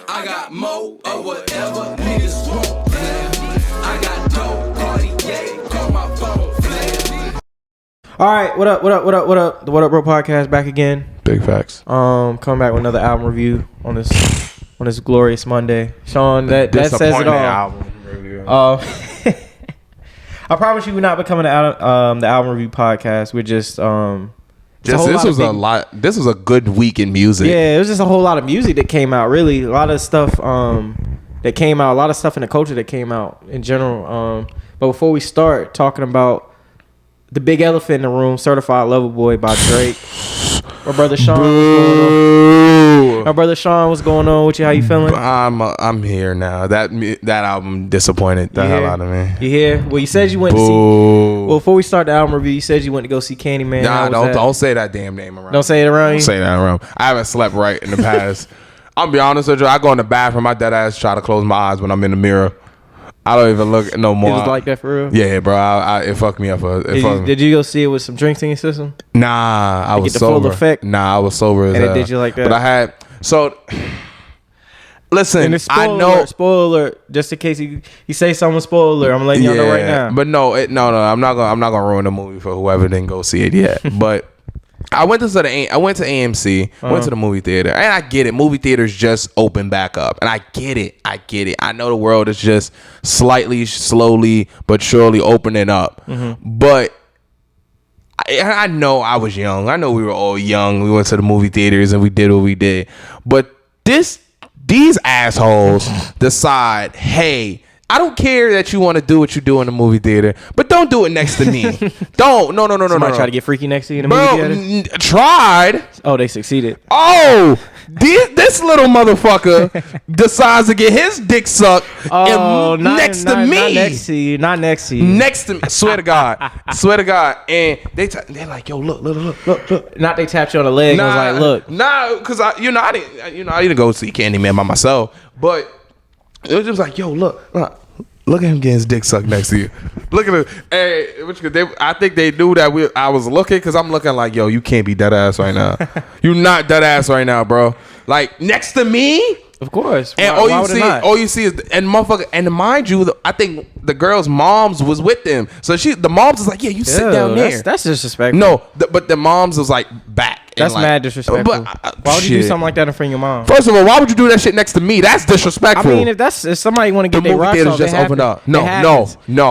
I got more of whatever niggas want. I got dope, Cartier, call my phone. All right, what up? The What Up Bro podcast back again. Big facts. Coming back with another album review on this glorious Monday. Sean, that says it all. Album review. I promise you, we're not becoming the album review podcast. We're just This was a good week in music. Yeah, it was just a whole lot of music that came out. Really, a lot of stuff that came out. A lot of stuff in the culture that came out in general. But before we start talking about the big elephant in the room, Certified Lover Boy by Drake. My brother Sean, what's going on with you? How you feeling? I'm here now. That album disappointed the hell out of me. You here? Well, you said you went to see. Well, before we start the album review, you said you went to go see Candyman. Nah, don't say that damn name around. Don't say it around you. Don't say that around. I haven't slept right in the past. I'll be honest with you. I go in the bathroom. I dead ass try to close my eyes when I'm in the mirror. I don't even look no more. It was like that for real? Yeah, bro. It fucked me up. Did you go see it with some drinks in your system? Nah, I was get the sober. full effect? Nah, I was sober as and hell. It did you like that? But I had listen. I know. Spoiler alert. Just in case you say something spoiler, I'm letting y'all know right now. But no. I'm not gonna ruin the movie for whoever didn't go see it yet. But I went to AMC, went to the movie theater, and I get it. Movie theaters just open back up, and I get it. I know the world is just slowly but surely opening up. Mm-hmm. But I know I was young. I know we were all young. We went to the movie theaters and we did what we did. But these assholes decide, hey, I don't care that you want to do what you do in the movie theater, but don't do it next to me. Don't. No. Somebody try to get freaky next to you in the movie theater? Tried. Oh, they succeeded. Oh, this little motherfucker decides to get his dick sucked next to me. Not next to you. Next to me. Swear to God. And they're like, yo, look. Not they tapped you on the leg and was like, look. Nah, because I didn't go see Candyman by myself, but it was just like, yo, look at him getting his dick sucked next to you. Look at it. Hey, I think they knew that I was looking, because I'm looking like, yo, you can't be dead ass right now. You not dead ass right now, bro. Like, next to me? Of course. And all you see is, and motherfucker, and mind you, I think the girl's moms was with them. So the moms was like, yeah, you sit down there. That's disrespectful. No, but the moms was like back. That's mad disrespectful. Why would you do something like that in front of your mom? First of all, why would you do that shit next to me? That's disrespectful. I mean, if somebody want to get their rocks off, just opened up. No.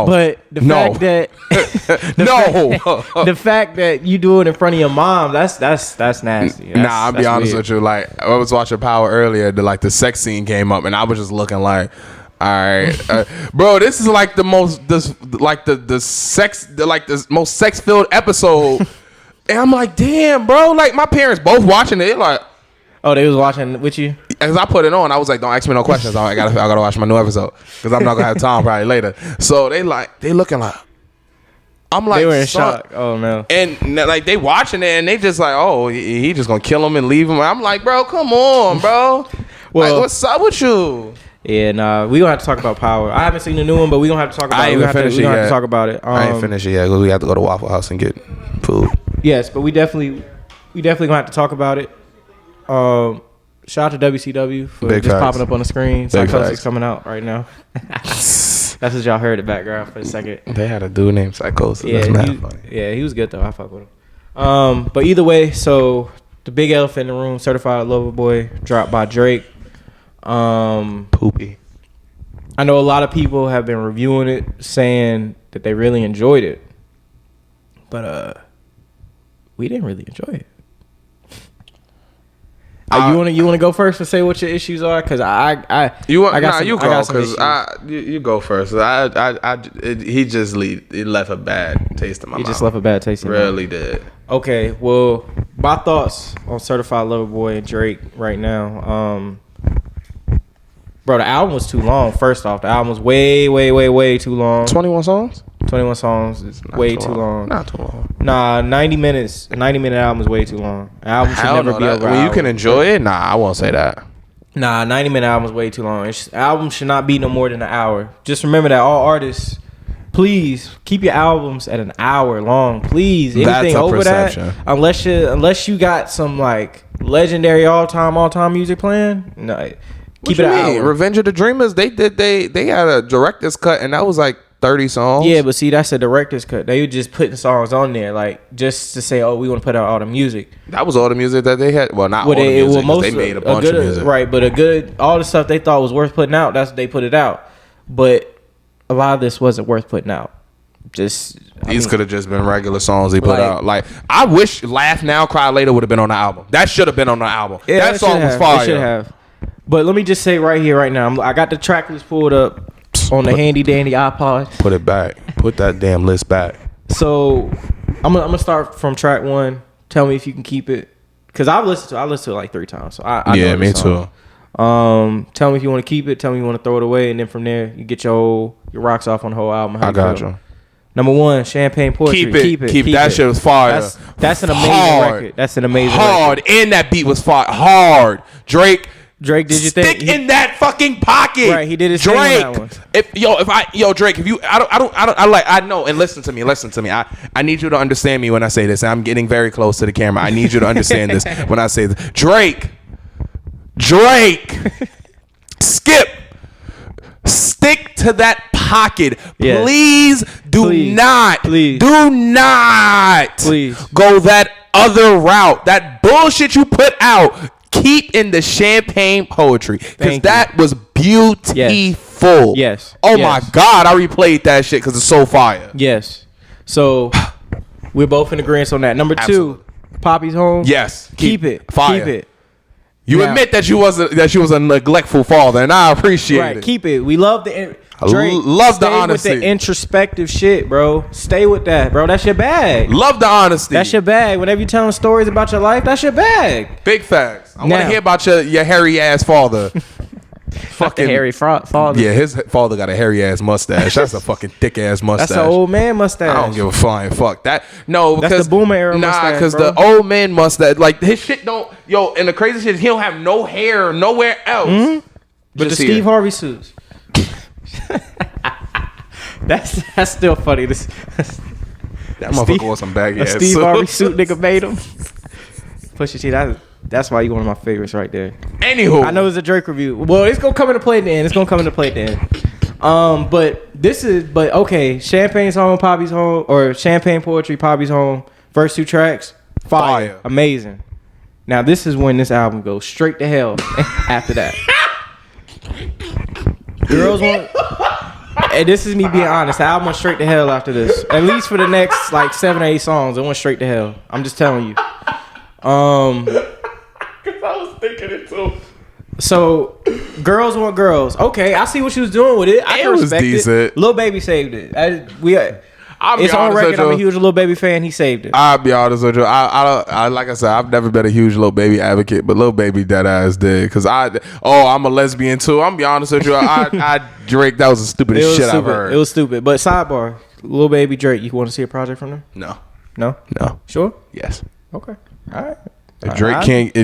But the fact that the fact that you do it in front of your mom, that's nasty. I'll be honest with you. Like, I was watching Power earlier. The sex scene came up, and I was just looking like, all right, bro, this is like the most most sex filled episode. And I'm like, damn, bro. Like, my parents both watching it. Like, oh, they was watching with you? As I put it on, I was like, don't ask me no questions. I gotta watch my new episode, because I'm not gonna have time probably later. So they looking like, I'm like, they were in shock. Oh no. And like, they watching it, and they just like, oh, he just gonna kill him and leave him. I'm like, bro, come on, bro. Well, like, what's up with you? Yeah, nah, we gonna have to talk about Power. I haven't seen the new one, but we gonna have to talk about it. We gonna have to talk about it. I ain't finished it yet, because we have to go to Waffle House and get food. Yes, but we definitely gonna have to talk about it. Shout out to WCW for Big just facts. popping up on the screen. Big Psychosis coming out right now. That's what y'all heard in the background for a second. They had a dude named Psychosis. Yeah, that's mad funny. Yeah, he was good though. I fuck with him. But either way, so the big elephant in the room, Certified Lover Boy, dropped by Drake. Poopy. I know a lot of people have been reviewing it, saying that they really enjoyed it, but we didn't really enjoy it. You want to go first and say what your issues are? Because you go first. He left a bad taste in my mouth. He just left a bad taste in my mouth. Really did. Okay, well, my thoughts on Certified Lover Boy and Drake right now. Bro, the album was too long. First off, the album was way too long. 21 songs? 21 songs is way too long. Not too long. Nah, 90 minutes. A 90-minute album is way too long. An album should never be over. When you can enjoy it? Nah, I won't say that. Nah, 90-minute album is way too long. Album should not be no more than an hour. Just remember that all artists, please keep your albums at an hour long. Please, anything over that, unless you got some like legendary all time music playing. No, Keep it an hour. Revenge of the Dreamers, they had a director's cut, and that was like 30 songs. Yeah, but see, that's a director's cut. They were just putting songs on there, like just to say, oh, we want to put out all the music. That was all the music that they had. Well, not all the music. They made a bunch of music. Right, but all the stuff they thought was worth putting out, that's what they put it out. But a lot of this wasn't worth putting out. These could have just been regular songs they put out. Like, I wish Laugh Now, Cry Later would have been on the album. That should have been on the album. Yeah, that song was fire. It should have. But let me just say right here, right now, I got the track list pulled up on the handy dandy iPod. Put it back. Put that damn list back. So I'm gonna start from track 1. Tell me if you can keep it, because I listened to it like 3 times. So I know me song. Too. Tell me if you want to keep it. Tell me if you want to throw it away, and then from there you get your rocks off on the whole album. I got you. Number 1, Champagne Poetry. Keep it. That shit was fire. That's an amazing record. That's an amazing hard. record. And that beat was fire. Hard. Drake did you think in that fucking pocket? Right, he did his thing on that one. Drake, if you I know, and listen to me. I need you to understand me when I say this. And I'm getting very close to the camera. I need you to understand this when I say this. Drake, stick to that pocket. Yes. Please do not go that other route. That bullshit you put out. Keep in the Champagne Poetry, because that was beautiful. Yes. Oh my God, I replayed that shit because it's so fire. Yes. So we're both in agreement on that. Number 2, Poppy's Home. Yes. Keep it. Fire. Keep it. You admit that she was a neglectful father, and I appreciate it. Keep it. We love the Drake. Love the honesty. With the introspective shit, bro. Stay with that, bro. That's your bag. Love the honesty. That's your bag. Whenever you're telling stories about your life, that's your bag. Big facts. I want to hear about your hairy ass father. Fucking hairy father. Yeah, his father got a hairy ass mustache. That's a fucking thick ass mustache. That's an old man mustache. I don't give a flying fuck. That because that's the boomer era mustache. Because the old man mustache, like his shit don't. And the crazy shit is he don't have no hair nowhere else. Mm-hmm. But the Steve Harvey suits. That's still funny. That motherfucker wore some baggy ass Steve Harvey suit nigga made him. Pusha T, that's why you one of my favorites right there. Anywho, I know it's a Drake review. Well, it's gonna come into play at the end. But okay, Champagne's Home, Poppy's Home, or Champagne Poetry, Poppy's Home. First 2 tracks, fire. Amazing. Now this is when this album goes straight to hell. After that, Girls Want. And this is me being honest. The album went straight to hell after this. At least for the next like 7 or 8 songs, it went straight to hell. I'm just telling you. Cause I was thinking it too. So, Girls Want Girls. Okay, I see what she was doing with it. I can respect decent. Lil Baby saved it. It's on record. I'm a huge Lil Baby fan. He saved it. I'll be honest with you. I like I said, I've never been a huge Lil Baby advocate, but Lil Baby dead ass did. Cause I'm a lesbian too. I'm be honest with you. Drake, that was the stupidest shit I've heard. It was stupid. But sidebar, Lil Baby, Drake, you want to see a project from them? No. Sure? Yes. Okay. All right. If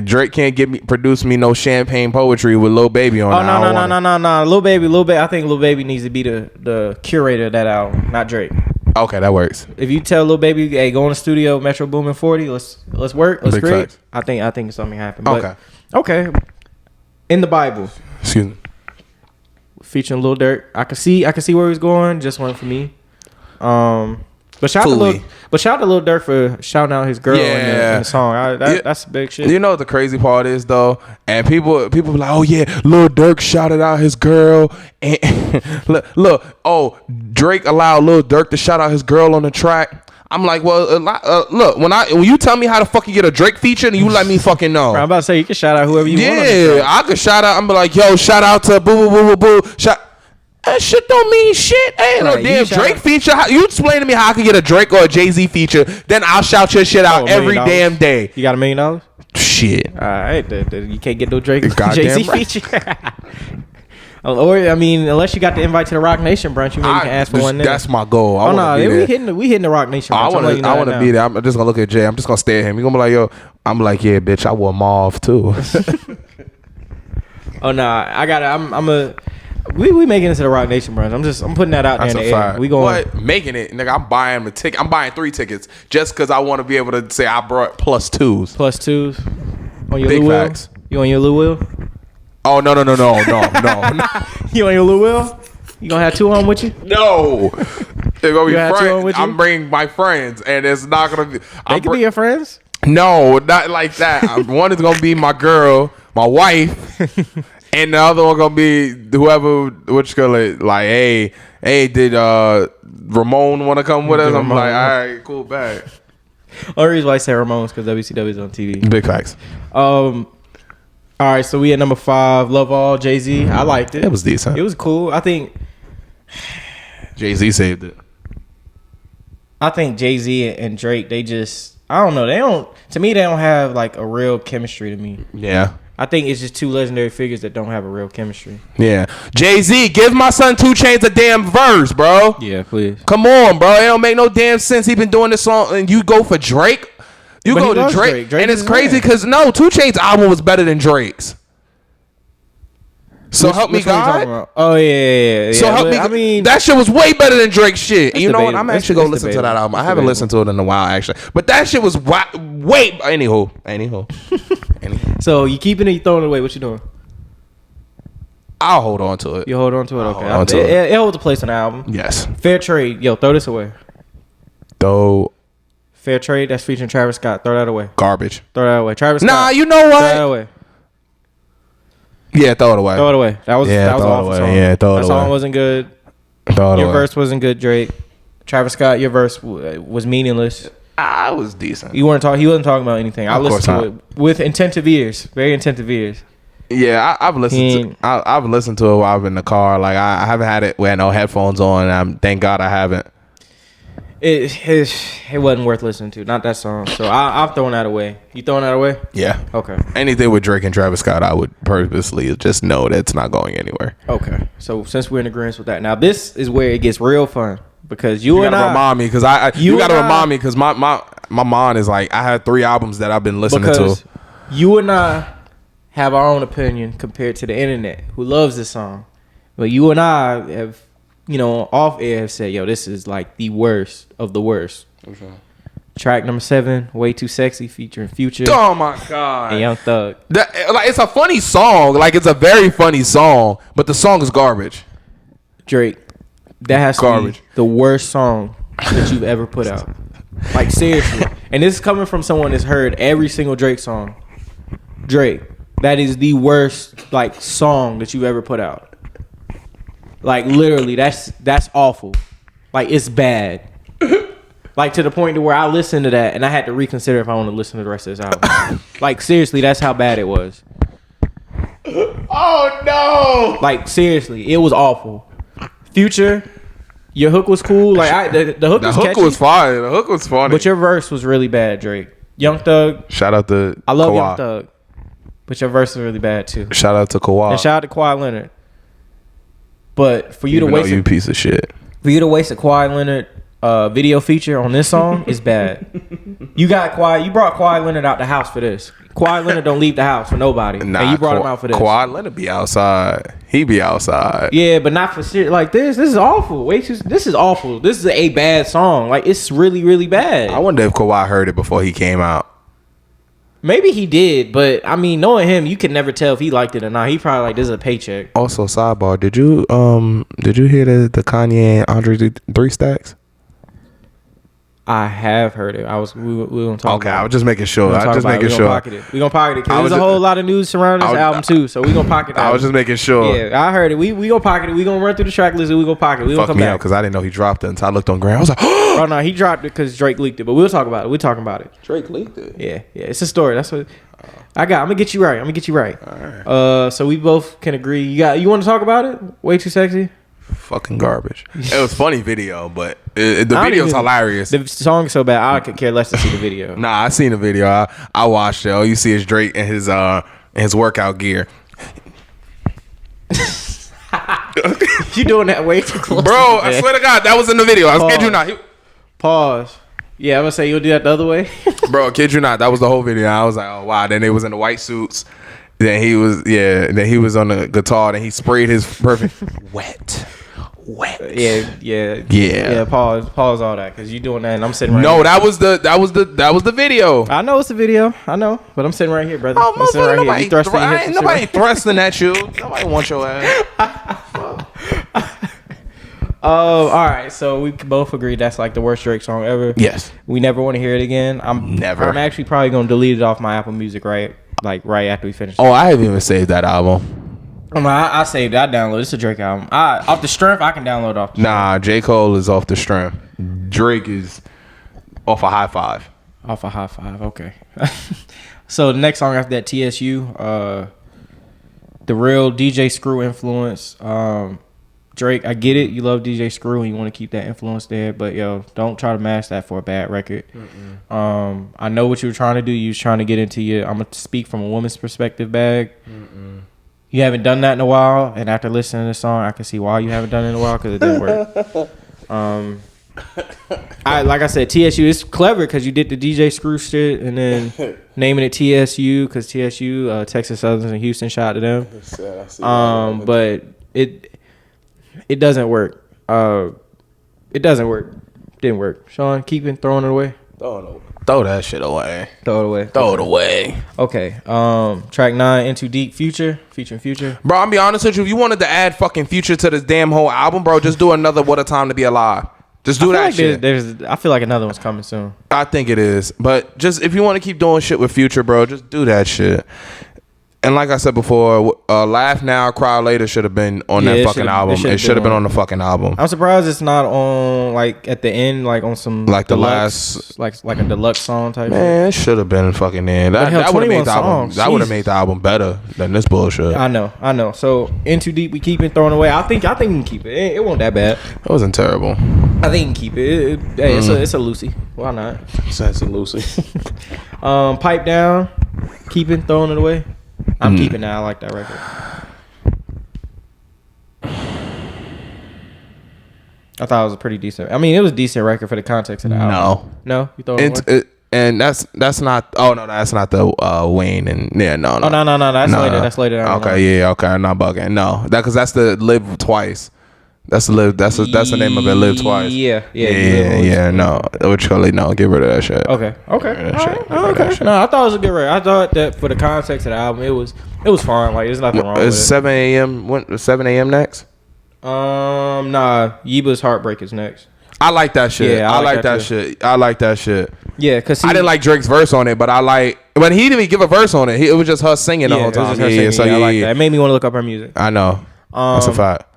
Drake can't produce me no Champagne Poetry with Lil Baby on it. No. Lil Baby. I think Lil Baby needs to be the curator of that album, not Drake. Okay, that works. If you tell Lil Baby, hey, go in the studio, Metro Boomin 40, let's work, let's create. Facts. I think something happened. Okay. Okay. In the Bible. Excuse me. Featuring Lil Durk. I can see where he's going. Just one for me. But shout out to Lil Durk for shouting out his girl in the song. That's big shit. You know what the crazy part is though, and people be like, oh yeah, Lil Durk shouted out his girl, and look, Drake allowed Lil Durk to shout out his girl on the track. I'm like, well, look, when you tell me how to fucking get a Drake feature, and you let me fucking know. I'm about to say you can shout out whoever you want. Yeah, I could shout out. I'm be like, yo, shout out to boo boo boo boo boo. That shit don't mean shit. Ain't no damn Drake feature. You explain to me how I can get a Drake or a Jay-Z feature, then I'll shout your shit out every damn day. You got $1 million? Shit. All right. You can't get no Drake or Jay-Z feature. Or, I mean, unless you got the invite to the Rock Nation brunch, you maybe can ask for one there. That's my goal. We hitting the Rock Nation brunch. I want to be there. I'm just going to look at Jay. I'm just going to stare at him. He's going to be like, yo. I'm like, yeah, bitch, I wore mauve too. Oh, nah. I got it. We making it to the Rock Nation brunch. I'm putting that out there in the air. We going. What? Making it, nigga. I'm buying the ticket. I'm buying 3 tickets just because I want to be able to say I brought +2s. +2s on your Big Lou facts. Will. You on your Lou Will? Oh no. You on your little wheel? You gonna have 2 on with you? No. They're gonna be friends. With you? I'm bringing my friends, and it's not gonna be. They can be your friends. No, not like that. One is gonna be my girl, my wife, and the other one gonna be whoever. Which gonna like, hey, did Ramon want to come with us? I'm like, all right, cool, bad. Only reason why I say Ramones because WCW is on TV. Big facts. All right, so we at number 5. Love All, Jay-Z. I liked it. It was decent. It was cool. I think Jay-Z saved it. I think Jay-Z and Drake, they just, I don't know. To me, they don't have like a real chemistry to me. Yeah. I think it's just 2 legendary figures that don't have a real chemistry. Yeah. Jay-Z, give my son 2 Chainz a damn verse, bro. Yeah, please. Come on, bro. It don't make no damn sense. He been doing this song, and you go for Drake. You go to Drake. And it's crazy because 2 Chainz album was better than Drake's. So help me God. Oh yeah. So help me. I mean, that shit was way better than Drake's shit. You know what? I'm actually gonna listen to that album. I haven't listened to it in a while actually, but that shit was way. Anywho. So you keeping it? You throwing it away? What you doing? I'll hold on to it. You hold on to it. Okay. It holds a place on the album. Yes. Fair Trade. Yo, throw this away. Fair Trade. That's featuring Travis Scott. Throw that away. Garbage. Throw that away. Travis Scott. Nah, you know what? Throw that away. Yeah, throw it away. Throw it away. That was an awful song. Yeah, throw it away. That song wasn't good. Your verse wasn't good, Drake. Travis Scott, your verse was meaningless. It was decent. He wasn't talking about anything. I listened to it with attentive ears, very attentive ears. Yeah, I've listened to it while I've been in the car. Like I haven't had it with no headphones on. Thank God I haven't. It wasn't worth listening to. Not that song. So I'm throwing that away. You throwing that away? Yeah. Okay. Anything with Drake and Travis Scott, I would purposely just know that it's not going anywhere. Okay. So since we're in agreement with that, now this is where it gets real fun because you gotta remind me because you gotta remind me because my mind is like I had 3 albums that I've been listening to. You and I have our own opinion compared to the internet who loves this song, but you and I have. Off air have said, yo, this is like the worst of the worst. Okay. Track number 7, Way Too Sexy, featuring Future. Oh my God. And Young Thug. It's a funny song. Like, it's a very funny song, but the song is garbage. Drake, that has to be the worst song that you've ever put out. Like, seriously. And this is coming from someone that's heard every single Drake song. Drake, that is the worst, like, song that you've ever put out. Like literally, that's awful. Like it's bad. Like to the point to where I listened to that and I had to reconsider if I want to listen to the rest of this album. Like seriously, that's how bad it was. Oh no! Like seriously, it was awful. Future, your hook was cool. Like the hook was catchy. The hook was fine. The hook was funny. But your verse was really bad, Drake. Young Thug. Shout out to I love Kawhi. Young Thug. But your verse was really bad too. Shout out to Kawhi. And shout out to Kawhi Leonard. But for you to waste you piece of shit. For you to waste a Kawhi Leonard video feature on this song is bad. You brought Kawhi Leonard out the house for this. Kawhi Leonard don't leave the house for nobody. And you brought him out for this. Kawhi Leonard be outside. He be outside. Yeah, but not for shit like this. This is awful. This is awful. This is a bad song. Like it's really, really bad. I wonder if Kawhi heard it before he came out. Maybe he did, but I mean, knowing him, you could never tell if he liked it or not. He probably like, this is a paycheck. Also, sidebar, did you hear the Kanye and Andre 3 Stacks? I have heard it. We gonna talk. Okay, I was just making sure. We gonna pocket it because there's a whole lot of news surrounding this album too. So we gonna pocket that. I was just making sure. Yeah, I heard it. We gonna pocket it. We gonna run through the track list and we gonna pocket it. We gonna come back because I didn't know he dropped it until I looked on Graham. I was like, oh no, he dropped it because Drake leaked it. But we'll talk about it. We're talking about it. Drake leaked it. Yeah. It's a story. That's what I'm gonna get you right. All right. So we both can agree. You want to talk about it? Way Too Sexy. Fucking garbage. It was funny video, but the video's hilarious. The song's so bad, I could care less to see the video. Nah, I seen the video. I watched it. All you see is Drake in his workout gear. You doing that way too close, bro? I swear to God, that was in the video. I kid you not. Pause. Yeah, I'm gonna say you'll do that the other way. Bro, kid you not. That was the whole video. I was like, oh wow. Then they was in the white suits. Then he was on the guitar. Then he sprayed his perfect wet. wet. Yeah. Pause all that because you doing that and I'm sitting right No, here. that was the video. I know it's the video. I know, but I'm sitting right here, brother. Oh, I'm sitting right here. You thrusting your hips and shit, nobody right? thrusting at you. Nobody wants your ass. All right. So we both agree that's like the worst Drake song ever. Yes. We never want to hear it again. I'm actually probably gonna delete it off my Apple Music right after we finish. Oh, I haven't even saved that album. I saved that download. It's a Drake album. Off the strength, I can download off. Nah, J. Cole is off the strength. Drake is off a high five. Off a high five. Okay. So the next song after that, TSU, the real DJ Screw influence. Drake, I get it. You love DJ Screw and you want to keep that influence there, but yo, don't try to mask that for a bad record. I know what you were trying to do. You was trying to get into I'm gonna speak from a woman's perspective bag. You haven't done that in a while, and after listening to the song, I can see why you haven't done it in a while because it didn't work. Like I said, TSU is clever because you did the DJ Screw shit and then naming it TSU because TSU, Texas Southern and Houston, shout out to them. But it doesn't work. It doesn't work. Didn't work. Sean, throwing it away. Throw that shit away. Throw it away. Okay. Track 9, Into Deep, featuring Future. Bro, I'll be honest with you. If you wanted to add fucking Future to this damn whole album, bro, just do another What a Time to Be Alive. Just do that shit. I feel like another one's coming soon. I think it is. But just if you want to keep doing shit with Future, bro, just do that shit. And like I said before, Laugh Now, Cry Later should have been on that fucking album. It should have been on the fucking album. I'm surprised it's not on like at the end, like on some like deluxe, the last like a deluxe song type. Man, it should have been fucking in. That would have made the album. That would have made the album better than this bullshit. I know. So Into Deep, we keep it throwing away. I think we can keep it. It wasn't that bad. It wasn't terrible. I think you can keep it. It's a Lucy. Why not? It's a Lucy. Pipe Down, keeping throwing it away. I'm keeping that. I like that record. I thought it was a pretty decent. I mean, it was a decent record for the context of the album. No, you throw it away? And that's not. Oh no, that's not the Wayne and yeah. No. Oh no. That's later. That's later. Okay, yeah. Okay, I'm not bugging. No, because that's the Live Twice. That's the Live. That's the name of it. Live Twice. Yeah. No, literally no. Get rid of that shit. Okay. No, I thought it was a good record. I thought that for the context of the album, it was fine. Like, there's nothing wrong with it. It's 7 a.m. When 7 a.m. next? Nah. Yeba's Heartbreak is next. I like that shit. Yeah, I like that shit. I like that shit. Yeah, because I didn't like Drake's verse on it, but when he didn't even give a verse on it. It was just her singing the whole time. I like that. It made me want to look up her music. I know. That's a fact.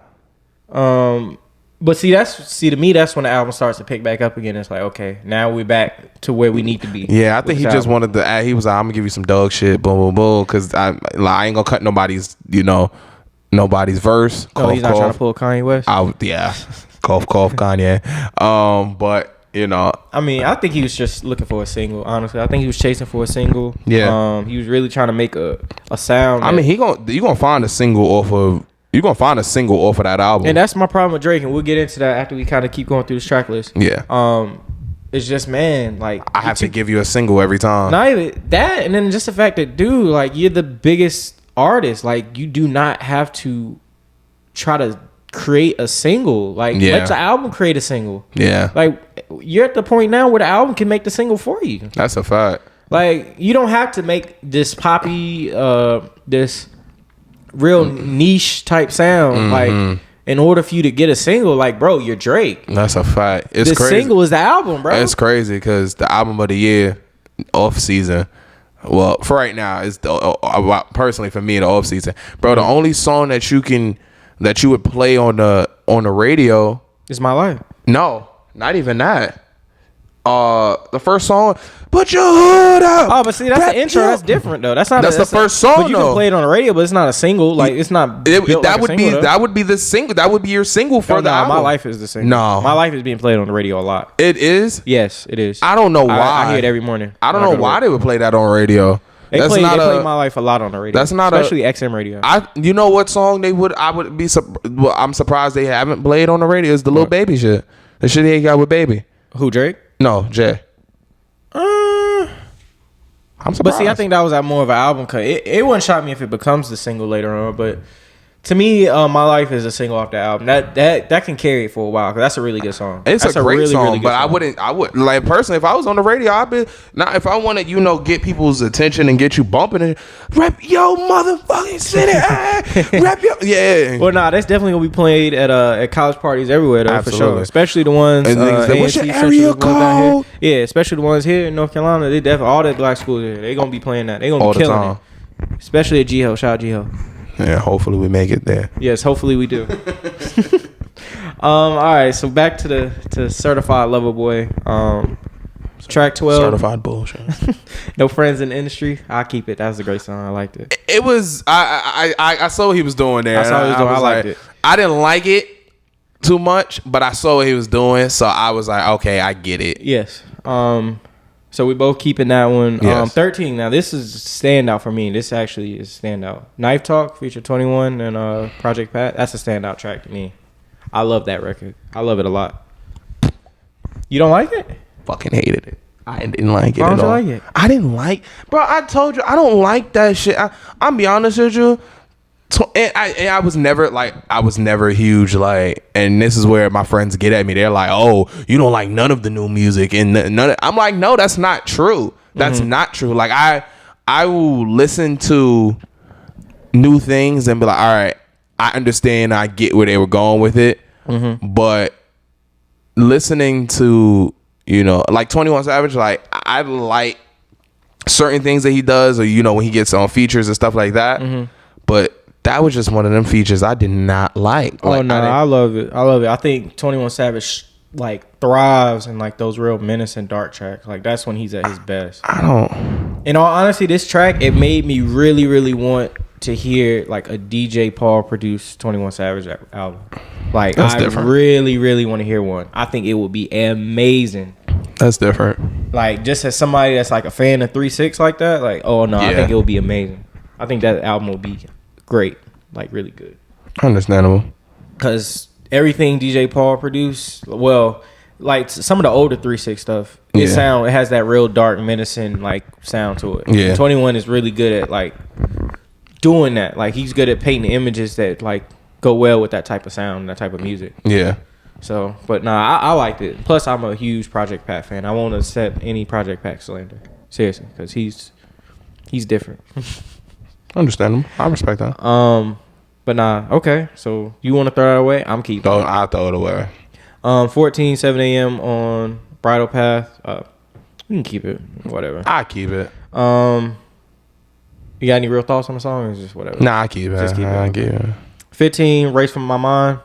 But to me, that's when the album starts to pick back up again. It's like, okay, now we're back to where we need to be. Yeah, I think he just wanted to add. He was like, I'm gonna give you some dog shit, boom, boom, boom, because I ain't gonna cut nobody's verse. No, he's not trying to pull Kanye West. Cough, Kanye. But I mean, I think he was just looking for a single. Honestly, I think he was chasing for a single. Yeah. He was really trying to make a sound. I mean, you gonna find a single off of. You're going to find a single off of that album. And that's my problem with Drake, and we'll get into that after we kind of keep going through this track list. Yeah. It's just, man, like... I have to give you a single every time. Not even that, and then just the fact that, dude, like, you're the biggest artist. Like, you do not have to try to create a single. Like, let the album create a single. Yeah. Like, you're at the point now where the album can make the single for you. That's a fact. Like, you don't have to make this poppy, this... real niche type sound, like in order for you to get a single, like, bro, you're Drake. That's a fact. It's the crazy. Single is the album, bro. It's crazy because the album of the year, off season. Well, for right now, is personally for me the off season, bro. The only song that you would play on the radio is My Life. No, not even that. The first song, put your hood up. Oh, but see, that's the intro. That's different though. That's the first song. But you can play it on the radio, but it's not a single. Like, it's not. That would be the single. That would be your single for the album. My Life is the single. No, My Life is being played on the radio a lot. It is. Yes, it is. I don't know why. I hear it every morning. I don't know why they would play that on radio. They play My Life a lot on the radio. That's not especially XM radio. You know what song they would? I'm surprised they haven't played on the radio. Is the Lil Baby shit? The shit he got with Baby. Who, Drake? No, Jay. I'm surprised. But see, I think that was more of an album cut. It wouldn't shock me if it becomes the single later on, but To me, My Life is a single off the album. That can carry it for a while because that's a really good song. It's that's a great really, song, really good but song. I would like personally if I was on the radio, I'd be now if I want to get people's attention and get you bumping and rap yo motherfucking city, rap yo Well, that's definitely gonna be played at college parties everywhere though. Absolutely. For sure. Especially the ones. What's your area code? Yeah, especially the ones here in North Carolina. They definitely all the black schools here. They gonna be playing that. They gonna be killing it. Especially at G-Ho. Shout out G-Ho. Yeah, hopefully we make it there. Yes, hopefully we do. All right, so back to Certified Lover Boy. Track 12. Certified bullshit. No Friends in the Industry. I keep it. That was a great song. I liked it. It was I saw what he was doing there. I saw what he was doing. I liked it. I didn't like it too much, but I saw what he was doing, so I was like, okay, I get it. Yes. So we both keeping that one. Yes. 13. Now this is a standout for me. This actually is a standout. Knife Talk feature 21 and Project Pat. That's a standout track to me. I love that record. I love it a lot. You don't like it? Fucking hated it. I didn't like it Why at don't you all. like it? I didn't like, bro. I told you I don't like that shit. I'll be honest with you. I was never huge like, and this is where my friends get at me. They're like, "Oh, you don't like none of the new music," and none. I'm like, no, that's not true. That's not true. Like I will listen to new things and be like, all right, I understand. I get where they were going with it, but listening to like 21 Savage, like I like certain things that he does, or when he gets on features and stuff like that, but. That was just one of them features I did not like. Oh no, I love it. I think 21 Savage like thrives in like those real menacing dark tracks. Like that's when he's at his best. I don't. In all honesty, this track it made me really, really want to hear like a DJ Paul produced 21 Savage album. Like that's I different. really, really want to hear one. I think it would be amazing. That's different. Like just as somebody that's like a fan of 3-6 like that. Like oh no, I think it would be amazing. I think that album will be great, like really good. Understandable. Because everything DJ Paul produced, well, like some of the older 3-6 stuff, it has that real dark, menacing like sound to it. Yeah. 21 is really good at like doing that. Like he's good at painting images that like go well with that type of sound, that type of music. Yeah. So, but nah, I liked it. Plus, I'm a huge Project Pat fan. I won't accept any Project Pat slander, seriously, because he's different. Understandable. I respect that. But nah, okay. So you want to throw that away? I'm keeping it. I'll throw it away. 14, 7 a.m. on Bridal Path. You can keep it. Whatever. I keep it. You got any real thoughts on the song or is just whatever? Nah, I keep it. Just keep it. I keep it. 15, Race From My Mind.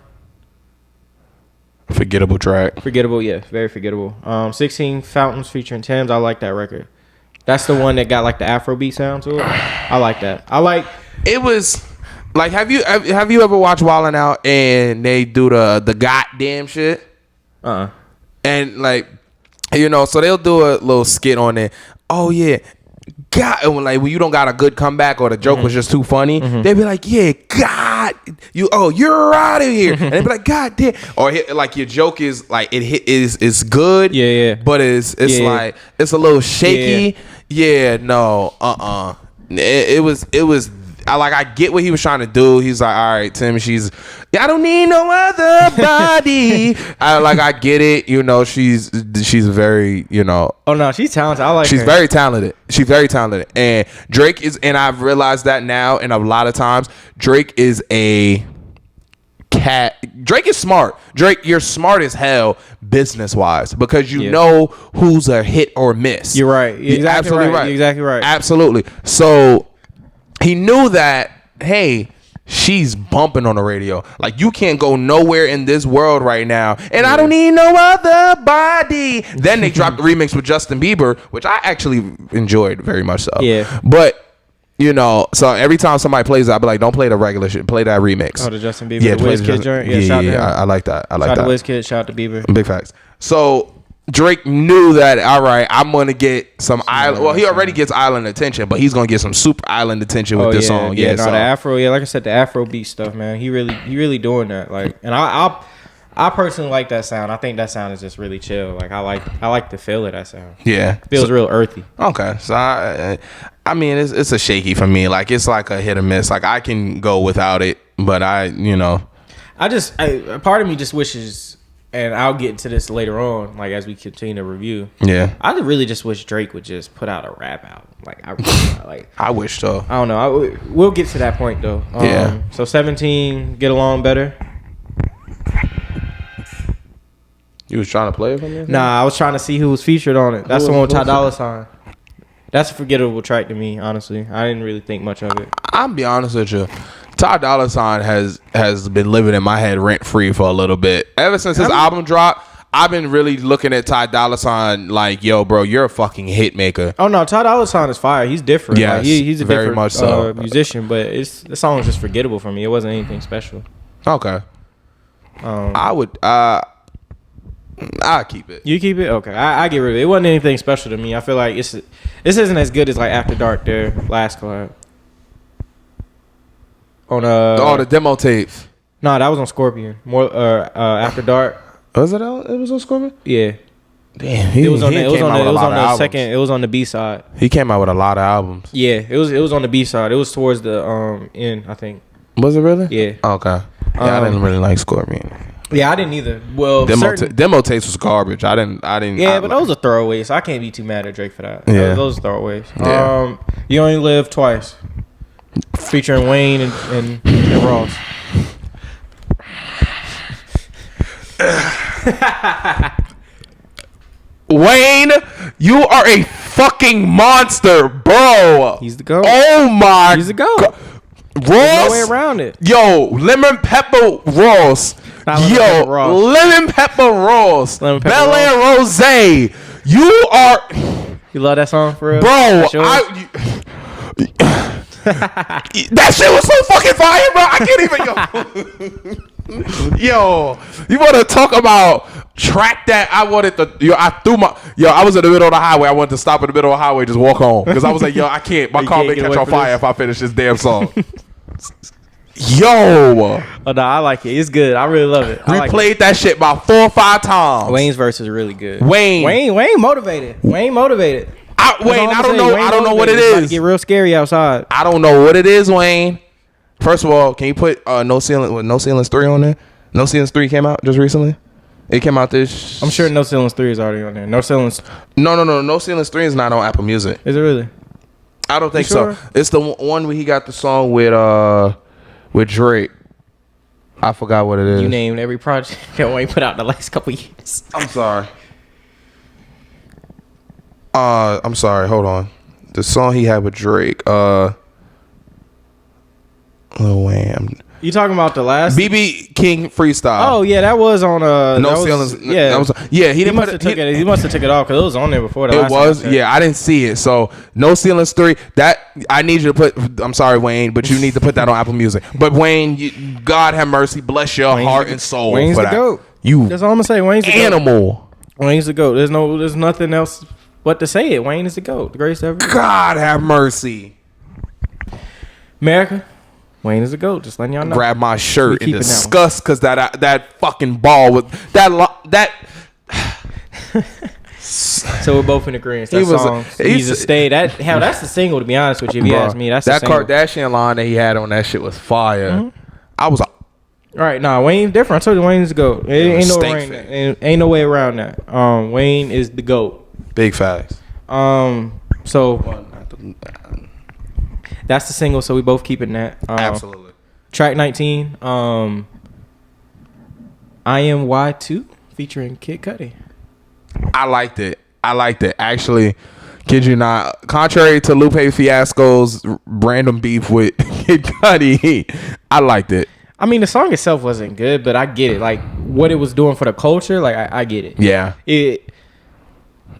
Forgettable track. Forgettable, yeah. Very forgettable. 16, Fountains featuring Thames. I like that record. That's the one that got like the Afrobeat sound to it. I like that. It was like, have you ever watched Wildin' Out and they do the goddamn shit? And like, so they'll do a little skit on it. Oh yeah, God, and when you don't got a good comeback or the joke was just too funny, they be like, yeah, God, you're out of here, and they be like, God damn, or like your joke is like it's good, but it's like it's a little shaky, no, it was. I get what he was trying to do. He's like, all right, Tim, I don't need no other body. I get it. She's very, Oh no, she's talented. I like she's her. very talented. She's very talented. And Drake is, and I've realized that now, and a lot of times, Drake is a cat. Drake is smart. Drake, you're smart as hell business wise because you know who's a hit or miss. You're right. You're absolutely right. You're exactly right. Absolutely. So he knew that, hey, she's bumping on the radio. Like, you can't go nowhere in this world right now. And I don't need no other body. Then they dropped the remix with Justin Bieber, which I actually enjoyed very much so. Yeah. But, so every time somebody plays it, I'll be like, don't play the regular shit. Play that remix. Oh, the Justin Bieber, the WizKid joint? Yeah, I like that. Shout out to WizKid, shout out to Bieber. Big facts. So Drake knew that, all right, I'm going to get some island. Well, he already gets island attention, but he's going to get some super island attention with this song. Yeah, the Afro, like I said, the Afro beat stuff, man. He really doing that. Like, and I personally like that sound. I think that sound is just really chill. Like, I like the feel of that sound. Yeah. Feels real earthy. Okay. So I mean, it's a shaky for me. Like, it's like a hit or miss. Like, I can go without it, But part of me just wishes, and I'll get into this later on, like as we continue to review. Yeah, I really just wish Drake would just put out a rap album. Like I wish so. I don't know. We'll get to that point though. Yeah. So 17, Get Along Better. You was trying to play it for me? Nah, I was trying to see who was featured on it. That's the one with Ty Dolla $ign. That's a forgettable track to me, honestly. I didn't really think much of it. I'll be honest with you. Ty Dolla $ign has been living in my head rent free for a little bit. Ever since his album dropped, I've been really looking at Ty Dolla $ign like, yo, bro, you're a fucking hit maker. Oh no, Ty Dolla $ign is fire. He's different. Yes, like, he's a very different much so. Musician, but the song was just forgettable for me. It wasn't anything special. Okay. I'll keep it. You keep it? Okay. I get rid of it. It wasn't anything special to me. I feel like this isn't as good as like After Dark, their last collab. On the demo tapes. No, that was on Scorpion. More After Dark. Was it? It was on Scorpion? Yeah. Damn, it was on the second. It was on the B side. He came out with a lot of albums. Yeah, it was on the B side. It was towards the end, I think. Was it really? Yeah. Okay. Yeah, I didn't really like Scorpion. Yeah, I didn't either. Well, demo tapes was garbage. I didn't. Yeah, but those are throwaways. So I can't be too mad at Drake for that. Yeah, those are throwaways. Yeah. You Only Live Twice, featuring Wayne and Ross. Wayne, you are a fucking monster, bro. He's the GOAT. Oh my. He's the GOAT. Ross. There's no way around it. Yo, lemon pepper Ross. Lemon pepper Ross. Bel Air Rose. You are. You love that song for real? Bro, that shit was so fucking fire, bro. I can't even. Yo, you want to talk about track that? I was in the middle of the highway. I wanted to stop in the middle of the highway, just walk home, because I was like, yo, I can't. My car may catch on fire if I finish this damn song. Yo. Oh no, I like it. It's good. I really love it. We played that shit about 4 or 5 times. Wayne's verse is really good. Wayne motivated. I don't know what it is. It's get real scary outside. I don't know what it is, Wayne. First of all, can you put No Ceilings 3 on there? No Ceilings 3 came out just recently. It came out this. I'm sure No Ceilings 3 is already on there. No Ceilings. No. No Ceilings 3 is not on Apple Music. Is it really? I don't think so. It's the one where he got the song with Drake. I forgot what it is. You named every project that Wayne put out in the last couple years. I'm sorry. I'm sorry. Hold on. The song he had with Drake. Lil Wayne. You talking about the last BB King freestyle? Oh yeah, that was on No Ceilings. Yeah, he must have took it. He must have took it off because it was on there before. It was. Yeah, I didn't see it. So No Ceilings 3. That I need you to put. I'm sorry, Wayne, but you need to put that on Apple Music. But Wayne, God have mercy, bless your heart and soul. Wayne's for the that. GOAT. That's all I'm gonna say. Wayne's the animal. GOAT. Wayne's the GOAT. There's nothing else but to say it. Wayne is the GOAT. The greatest ever. God have mercy. America. Wayne is a GOAT. Just letting y'all know. Grab my shirt in disgust because that fucking ball with that. So we're both in agreement. He's a stay. That's the single. To be honest with you, if you ask me, that's that the single. Kardashian line that he had on that shit was fire. Mm-hmm. I was. Right, Wayne's different. I told you Wayne's the GOAT. Ain't no way around that. Wayne is the GOAT. Big facts. So that's the single. So we both keeping that. Absolutely. Track 19. I Am Y2 featuring Kid Cudi. I liked it. Actually, kid you not. Contrary to Lupe Fiasco's random beef with Kid Cudi, I liked it. I mean, the song itself wasn't good, but I get it. Like, what it was doing for the culture, like, I get it. Yeah. It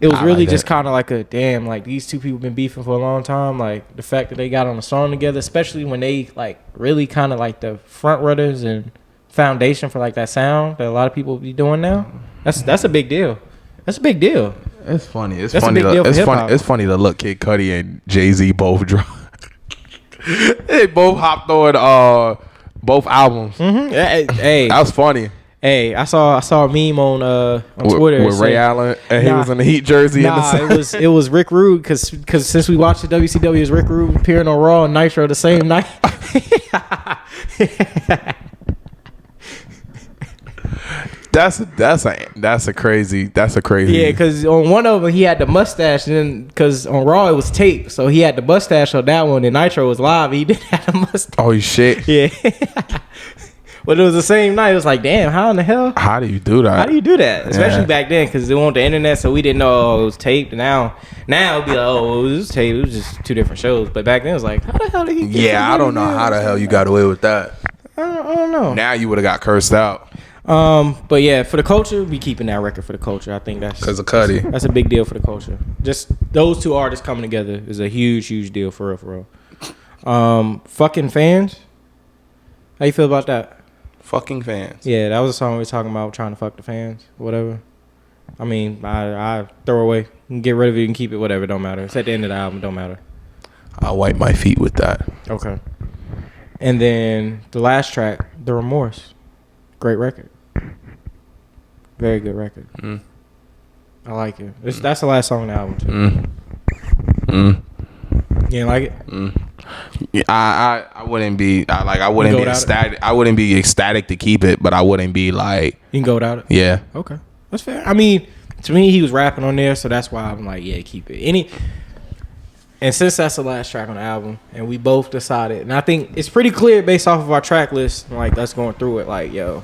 was really just kind of like a, damn, like, these two people been beefing for a long time. Like, the fact that they got on a song together, especially when they, like, really kind of like the front runners and foundation for, like, that sound that a lot of people be doing now. That's a big deal. That's a big deal. It's funny. That's a big deal for hip-hop. It's funny to look Kid Cudi and Jay-Z both dropped. They both hopped on both albums. Mm-hmm. Hey, that was funny. Hey, I saw a meme on Twitter with Ray Allen, and he was in the Heat jersey. It was Rick Rude because since we watched the WCW, it was Rick Rude appearing on Raw and Nitro the same night. That's a crazy. Yeah, because on one of them he had the mustache, and then because on Raw it was tape, so he had the mustache on that one. And Nitro was live, he didn't have a mustache. Oh shit! Yeah, but it was the same night. It was like, damn, how in the hell? How do you do that? Especially back then, because it wasn't the internet, so we didn't know it was taped. Now it'd be like, oh, it was taped. It was just two different shows. But back then it was like, how the hell did he? Yeah, I don't know how the hell you got away with that. I don't know. Now you would have got cursed out. But yeah, for the culture, we keeping that record for the culture. I think that's because of Cudi. That's a big deal for the culture. Just those two artists coming together is a huge deal for real. Fucking fans. How you feel about that? Fucking fans. Yeah, that was a song we were talking about, trying to fuck the fans, whatever. I mean, I throw away. You can get rid of it, you can keep it, whatever. Don't matter. It's at the end of the album. Don't matter. I wipe my feet with that. Okay. And then the last track, The Remorse. Great record. Very good record. I like it. That's the last song on the album too. You didn't like it? Yeah, I wouldn't be I wouldn't be ecstatic. I wouldn't be ecstatic to keep it, but I wouldn't be like, you can go without it. Yeah. Okay, that's fair. I mean, to me, he was rapping on there, so that's why I'm like, yeah, keep it. And since that's the last track on the album, and we both decided, and I think it's pretty clear based off of our track list, like us going through it, like, yo,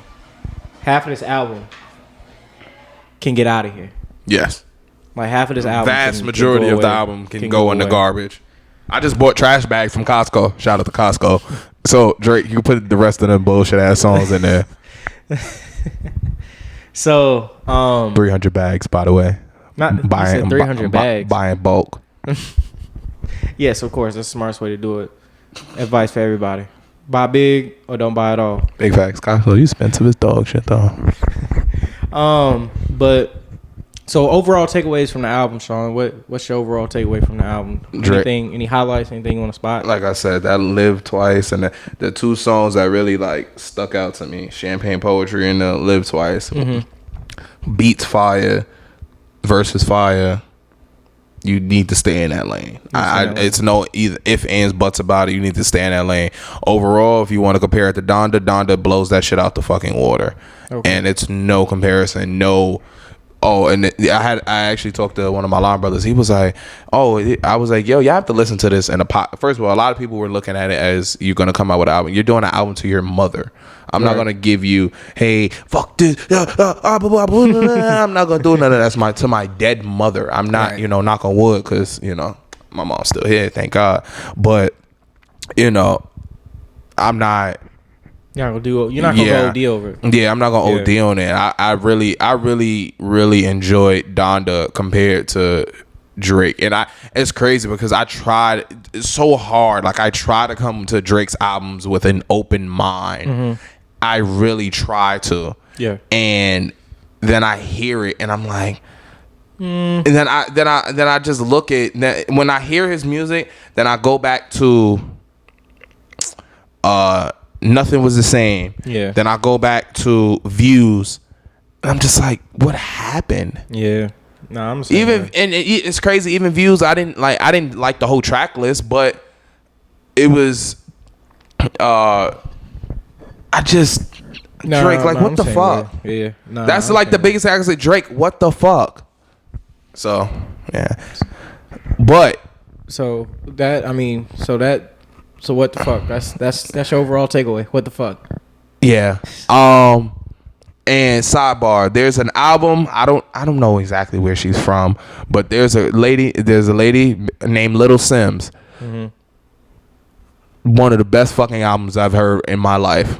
half of this album can get out of here. Yes. Like half of this album. Vast majority of the album can go in the garbage. I just bought trash bags from Costco. Shout out to Costco. So Drake, you can put the rest of them bullshit ass songs in there. So 300 bags, by the way. Not buying 300 bags. Buying bulk. Yes, of course. That's the smartest way to do it. Advice for everybody. Buy big or don't buy at all. Big facts. Costco, you expensive as dog shit though. But so overall takeaways from the album, Sean. What's your overall takeaway from the album? Drake. Anything, any highlights, anything on the spot? Like I said, that Live Twice and the two songs that really like stuck out to me, Champagne Poetry and Live Twice. Beats fire, versus fire. You need to stay in that lane. It's no either if, ands, buts about it. You need to stay in that lane. Overall, if you want to compare it to Donda blows that shit out the fucking water. Okay. And it's no comparison. No. Oh, and I actually talked to one of my line brothers. He was like, I was like, yo, you have to listen to this. And first of all, a lot of people were looking at it as you're going to come out with an album. You're doing an album to your mother. I'm not going to give you, hey, fuck this. I'm not going to do none of that. That's to my dead mother. I'm not, knock on wood, because, my mom's still here, thank God. But, I'm not. You're not gonna go OD over it. Yeah, I'm not gonna OD on it. I really enjoyed Donda compared to Drake, and it's crazy because I tried so hard. Like I try to come to Drake's albums with an open mind. I really try to. Yeah. And then I hear it, and I'm like, and then I just look at when I hear his music, then I go back to Nothing Was the Same. Yeah. Then I go back to Views. And I'm just like, what happened? Yeah. No, I'm saying even that. And it's crazy. Even Views, I didn't like the whole track list, but it was Drake. What the fuck? Yeah. That's like the biggest thing I say. Drake, what the fuck? So yeah. But so what the fuck? That's your overall takeaway. What the fuck? Yeah. And sidebar, there's an album. I don't know exactly where she's from, but there's a lady named Little Sims. One of the best fucking albums I've heard in my life.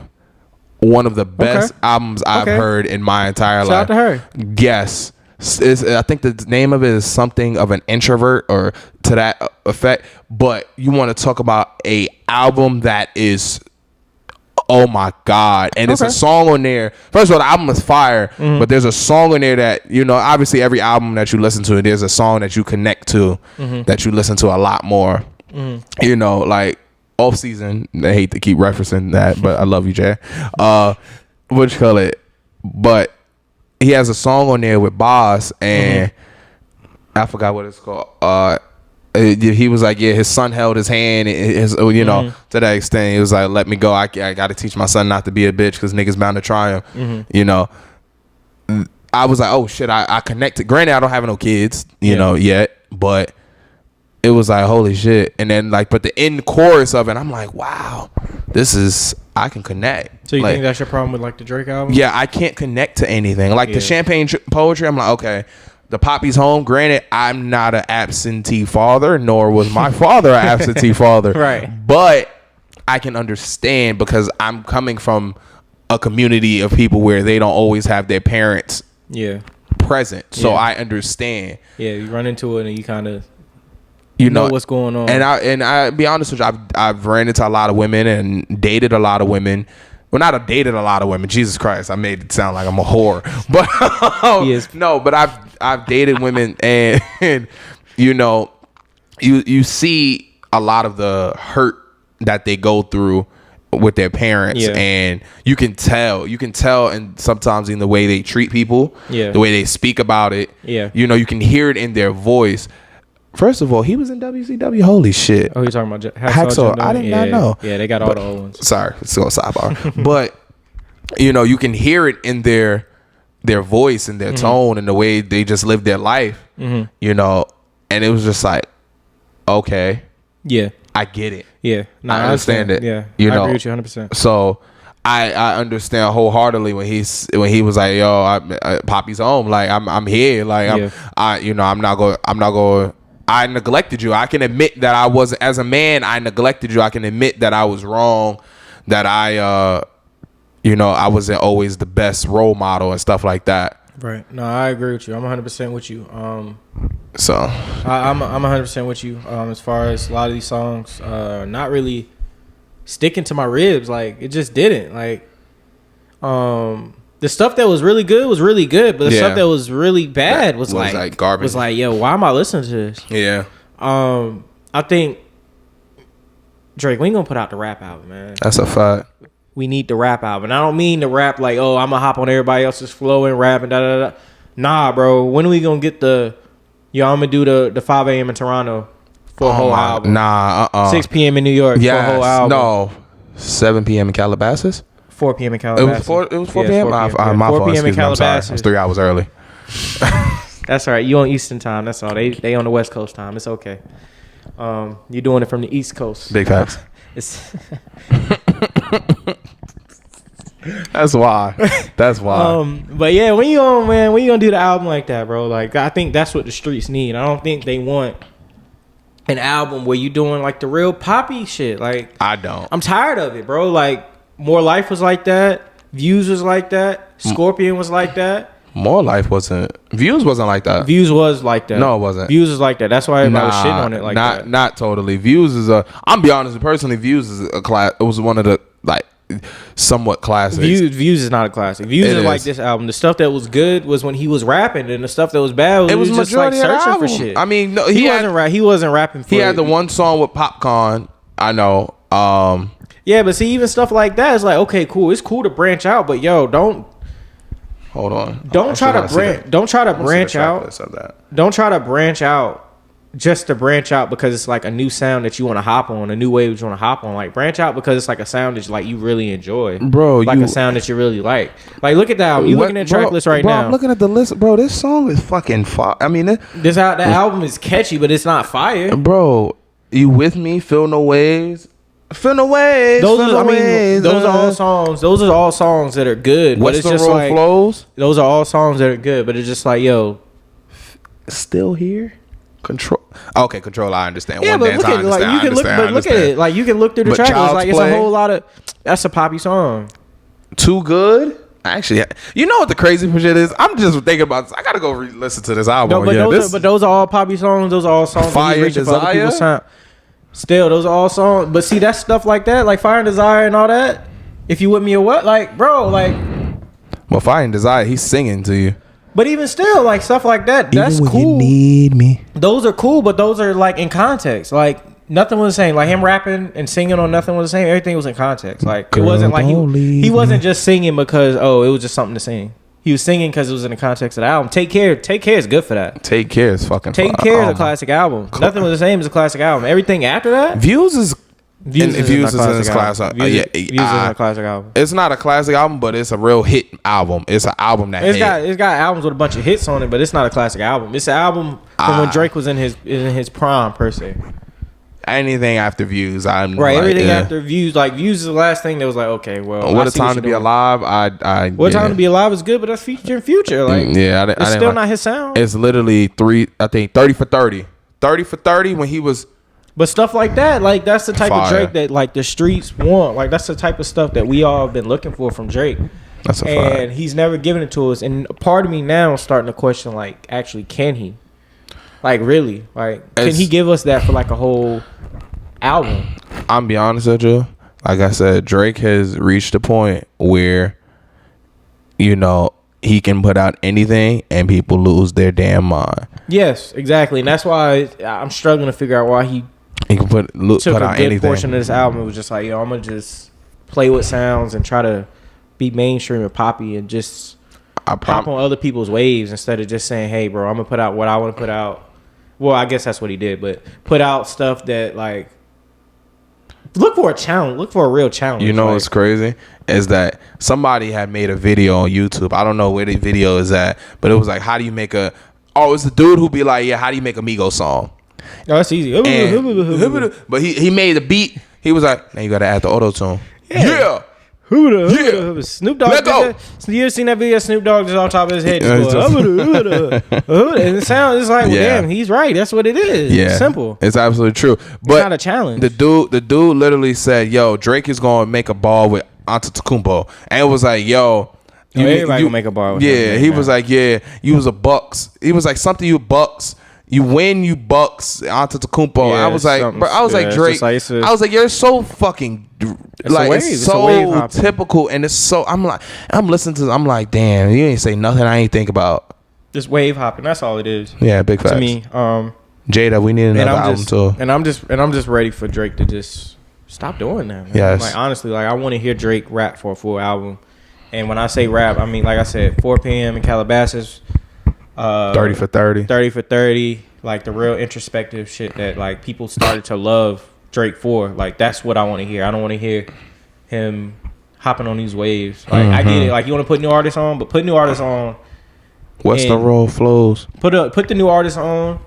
One of the best albums I've heard in my entire life. Shout out to her. Yes. I think the name of it is something of an introvert or to that effect. But you want to talk about a album that is, oh my God. And it's a song on there. First of all, the album is fire, but there's a song on there that, obviously every album that you listen to, there's a song that you connect to that you listen to a lot more. Like Off Season. I hate to keep referencing that, but I love you, Jay. What you call it? But he has a song on there with Boss, and I forgot what it's called. he was like, yeah, his son held his hand, to that extent. He was like, let me go. I got to teach my son not to be a bitch because niggas bound to try him. I was like, oh shit, I connected. Granted, I don't have no kids, yet, but it was like, holy shit. And then like, but the end chorus of it, I'm like, wow, I can connect. So you think that's your problem with like the Drake album? Yeah, I can't connect to anything. Like the champagne poetry, I'm like, okay, the Poppy's home. Granted, I'm not an absentee father, nor was my father an absentee father. Right. But I can understand because I'm coming from a community of people where they don't always have their parents present. So I understand. Yeah, you run into it and you kind of know what's going on. And I be honest with you, I've ran into a lot of women and dated a lot of women. Well, not dated a lot of women. Jesus Christ, I made it sound like I'm a whore. But no, but I've dated women, and you see a lot of the hurt that they go through with their parents, and you can tell, and sometimes in the way they treat people, the way they speak about it, you can hear it in their voice. First of all, he was in WCW. Holy shit! Oh, you're talking about Hacksaw? I did not know. Yeah, they got all the old ones. Sorry, it's still a sidebar. But you can hear it in their voice and their tone and the way they just live their life. And it was just like, okay, I get it. Yeah, I understand it. Yeah, I agree with you 100%. So I understand wholeheartedly when he was like, yo, Poppy's home. Like I'm here. Like I'm not going. I neglected you. I can admit that I was, as a man, I neglected you. I can admit that I was wrong, that I wasn't always the best role model and stuff like that. Right. No, I agree with you. I'm 100% with you. I'm 100% with you. As far as a lot of these songs, not really sticking to my ribs. Like, it just didn't. Like, the stuff that was really good, but the stuff that was really bad was like garbage. Was like, yo, why am I listening to this? Yeah. I think Drake, we ain't gonna put out the rap album, man. That's a fact. We need the rap album. And I don't mean the rap like, oh, I'm gonna hop on everybody else's flow and rap and da da da. Nah, bro. When are we gonna get I'm gonna do the 5 a.m. in Toronto for a whole album. 6 p.m. in New York for a whole album. No. 7 p.m. in Calabasas? 4 p.m. in Calabasas. It was 4 p.m. My fault. 4 p.m. in Calabasas. It's 3 hours early. That's all right. You on Eastern time. That's all. They on the West Coast time. It's okay. You're doing it from the East Coast. Big facts. That's why. But yeah, when you gonna do the album like that, bro? Like, I think that's what the streets need. I don't think they want an album where you doing like the real poppy shit. Like, I don't. I'm tired of it, bro. Like, More Life was like that. Views was like that. Scorpion was like that. More Life wasn't. Views wasn't like that. Views was like that. No, it wasn't. Views is like that. That's why everybody was shitting on it like that. Not totally. Views is I'm be honest, personally, Views is a class. It was one of the somewhat classics. Views is not a classic. Views is like this album. The stuff that was good was when he was rapping, and the stuff that was bad was just like searching for shit. I mean, no, he wasn't rapping for He had the one song with Popcorn. I know. Yeah, but see, even stuff like that is like, okay, cool. It's cool to branch out, but yo, don't. Hold on. Don't try to branch out. Don't try to branch out just to branch out because it's like a new sound that you want to hop on, a new wave that you want to hop on. Like, branch out because it's like a sound that you really enjoy, bro. Like a sound that you really like. Like, look at that. You looking at the track list right now? I'm looking at the list, bro. This song is fucking fire. I mean, the album is catchy, but it's not fire, bro. You with me? Feel no ways. Feel no ways. Those are all songs. Those are all songs that are good. What's the road like, flows? Those are all songs that are good, but it's just like, yo, still here. Control. Okay, Control. I understand. Yeah, but look at it. Like, you can look, but look at it. Like, you can look through the track. It's like it's a whole lot of. That's a poppy song. Too good. Actually, you know what the crazy shit is? I'm just thinking about this. I gotta go listen to this album. No, but those are all poppy songs. Those are all songs. Fire, Desire. Still, those are all songs. But see, that's stuff like that, like Fire and Desire and all that. If you with me or what, like, bro, like. Well, Fire and Desire, he's singing to you. But even still, like, stuff like that, that's even when cool. You need me. Those are cool, but those are like in context. Like, nothing was the same. Like, him rapping and singing on Nothing was the same. Everything was in context. Like, it wasn't like he wasn't just singing because it was just something to sing. he was singing because it was in the context of the album. Take Care is good for that. Take Care is fucking. Take Care is a classic album. Nothing was the same as a classic album. Everything after that, Views is in this class. Views is a classic album. It's not a classic album, but it's a real hit album. It's an album that it's got albums with a bunch of hits on it, but it's not a classic album. It's an album from when Drake was in his prime per se. Anything after Views, everything after Views. Like Views is the last thing that was like, okay, well, What a Time to Be Alive. What a Time to Be Alive is good, but that's featuring Future. Like, it's still not his sound. It's literally 30 for 30. 30 for 30 when he was. But stuff like that, like that's the type of Drake that like the streets want. Like that's the type of stuff that we all have been looking for from Drake. That's a and fact. He's never given it to us. And part of me now is starting to question, like, actually, can he? Like, really? Like, can he give us that for like a whole album? I'm be honest with you. Like I said, Drake has reached a point where, you know, he can put out anything and people lose their damn mind. Yes, exactly. And that's why I'm struggling to figure out why he can put out a good anything. Portion of this album, it was just like, yo, I'm gonna just play with sounds and try to be mainstream and poppy and just pop on other people's waves instead of just saying, hey, bro, I'm gonna put out what I want to put out. Well, I guess that's what he did, but put out stuff that like look for a challenge, look for a real challenge. You know what's crazy is that somebody had made a video on YouTube. I don't know where the video is at, but it was like, how do you make a? Oh, it's the dude who be like, yeah, how do you make a Migos song? Oh, that's easy. But he made the beat. He was like, now you got to add the auto tune. Yeah. Snoop Dogg. Let go. You ever seen that video? Snoop Dogg just on top of his head, just going, and it sounds. It's like, well, damn, he's right. That's what it is. Yeah, it's simple. It's absolutely true. But it's not a challenge. The dude literally said, "Yo, Drake is going to make a ball with Antetokounmpo," and it was like, "Yo." Everybody gonna make a bar with him. He was like, yeah, you was a Bucks. He was like, something you Bucks. You win, you Bucks Antetokounmpo. I was like, bro, I was like, Drake. I was like, you're so fucking like it's so typical, and it's so. I'm listening to. I'm like, damn, you ain't say nothing I ain't think about. Just wave hopping. That's all it is. Yeah, big facts. To me, Jada, we need another album too. And I'm just ready for Drake to just stop doing that. Man. Yes. Like honestly, like I want to hear Drake rap for a full album. And when I say rap, I mean, like I said, 4 p.m. in Calabasas. 30 for 30. 30 for 30. Like the real introspective shit that like people started to love Drake for. Like that's what I want to hear. I don't want to hear him hopping on these waves. Like I get it. Like you want to put new artists on, but put new artists on. What's the role flows? Put the new artists on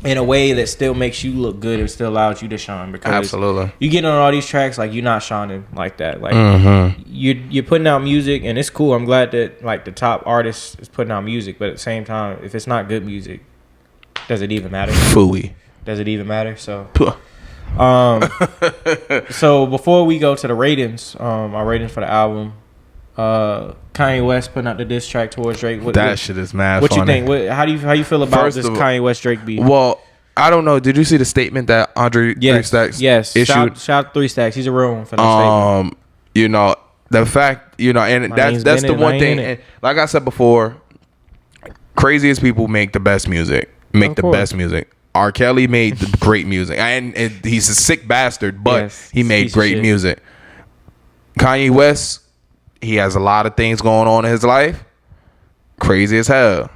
in a way that still makes you look good and still allows you to shine, because absolutely you get on all these tracks like you're not shining like that. Like you're putting out music and it's cool. I'm glad that like the top artist is putting out music, but at the same time, if it's not good music, does it even matter? Fooey. Does it even matter? So so before we go to the ratings, our ratings for the album, Kanye West putting out the diss track towards Drake. Shit is mad What funny. you think? How you feel about this Kanye West Drake beef? Well, I don't know. Did you see the statement that Andre 3 Stacks issued? Shout 3 Stacks. He's a real one for that statement. You know, the fact, you know, and that's the one thing. And like I said before, craziest people make the best music. Best music. R. Kelly made the great music, and he's a sick bastard, but he made great music. Kanye West, he has a lot of things going on in his life, crazy as hell.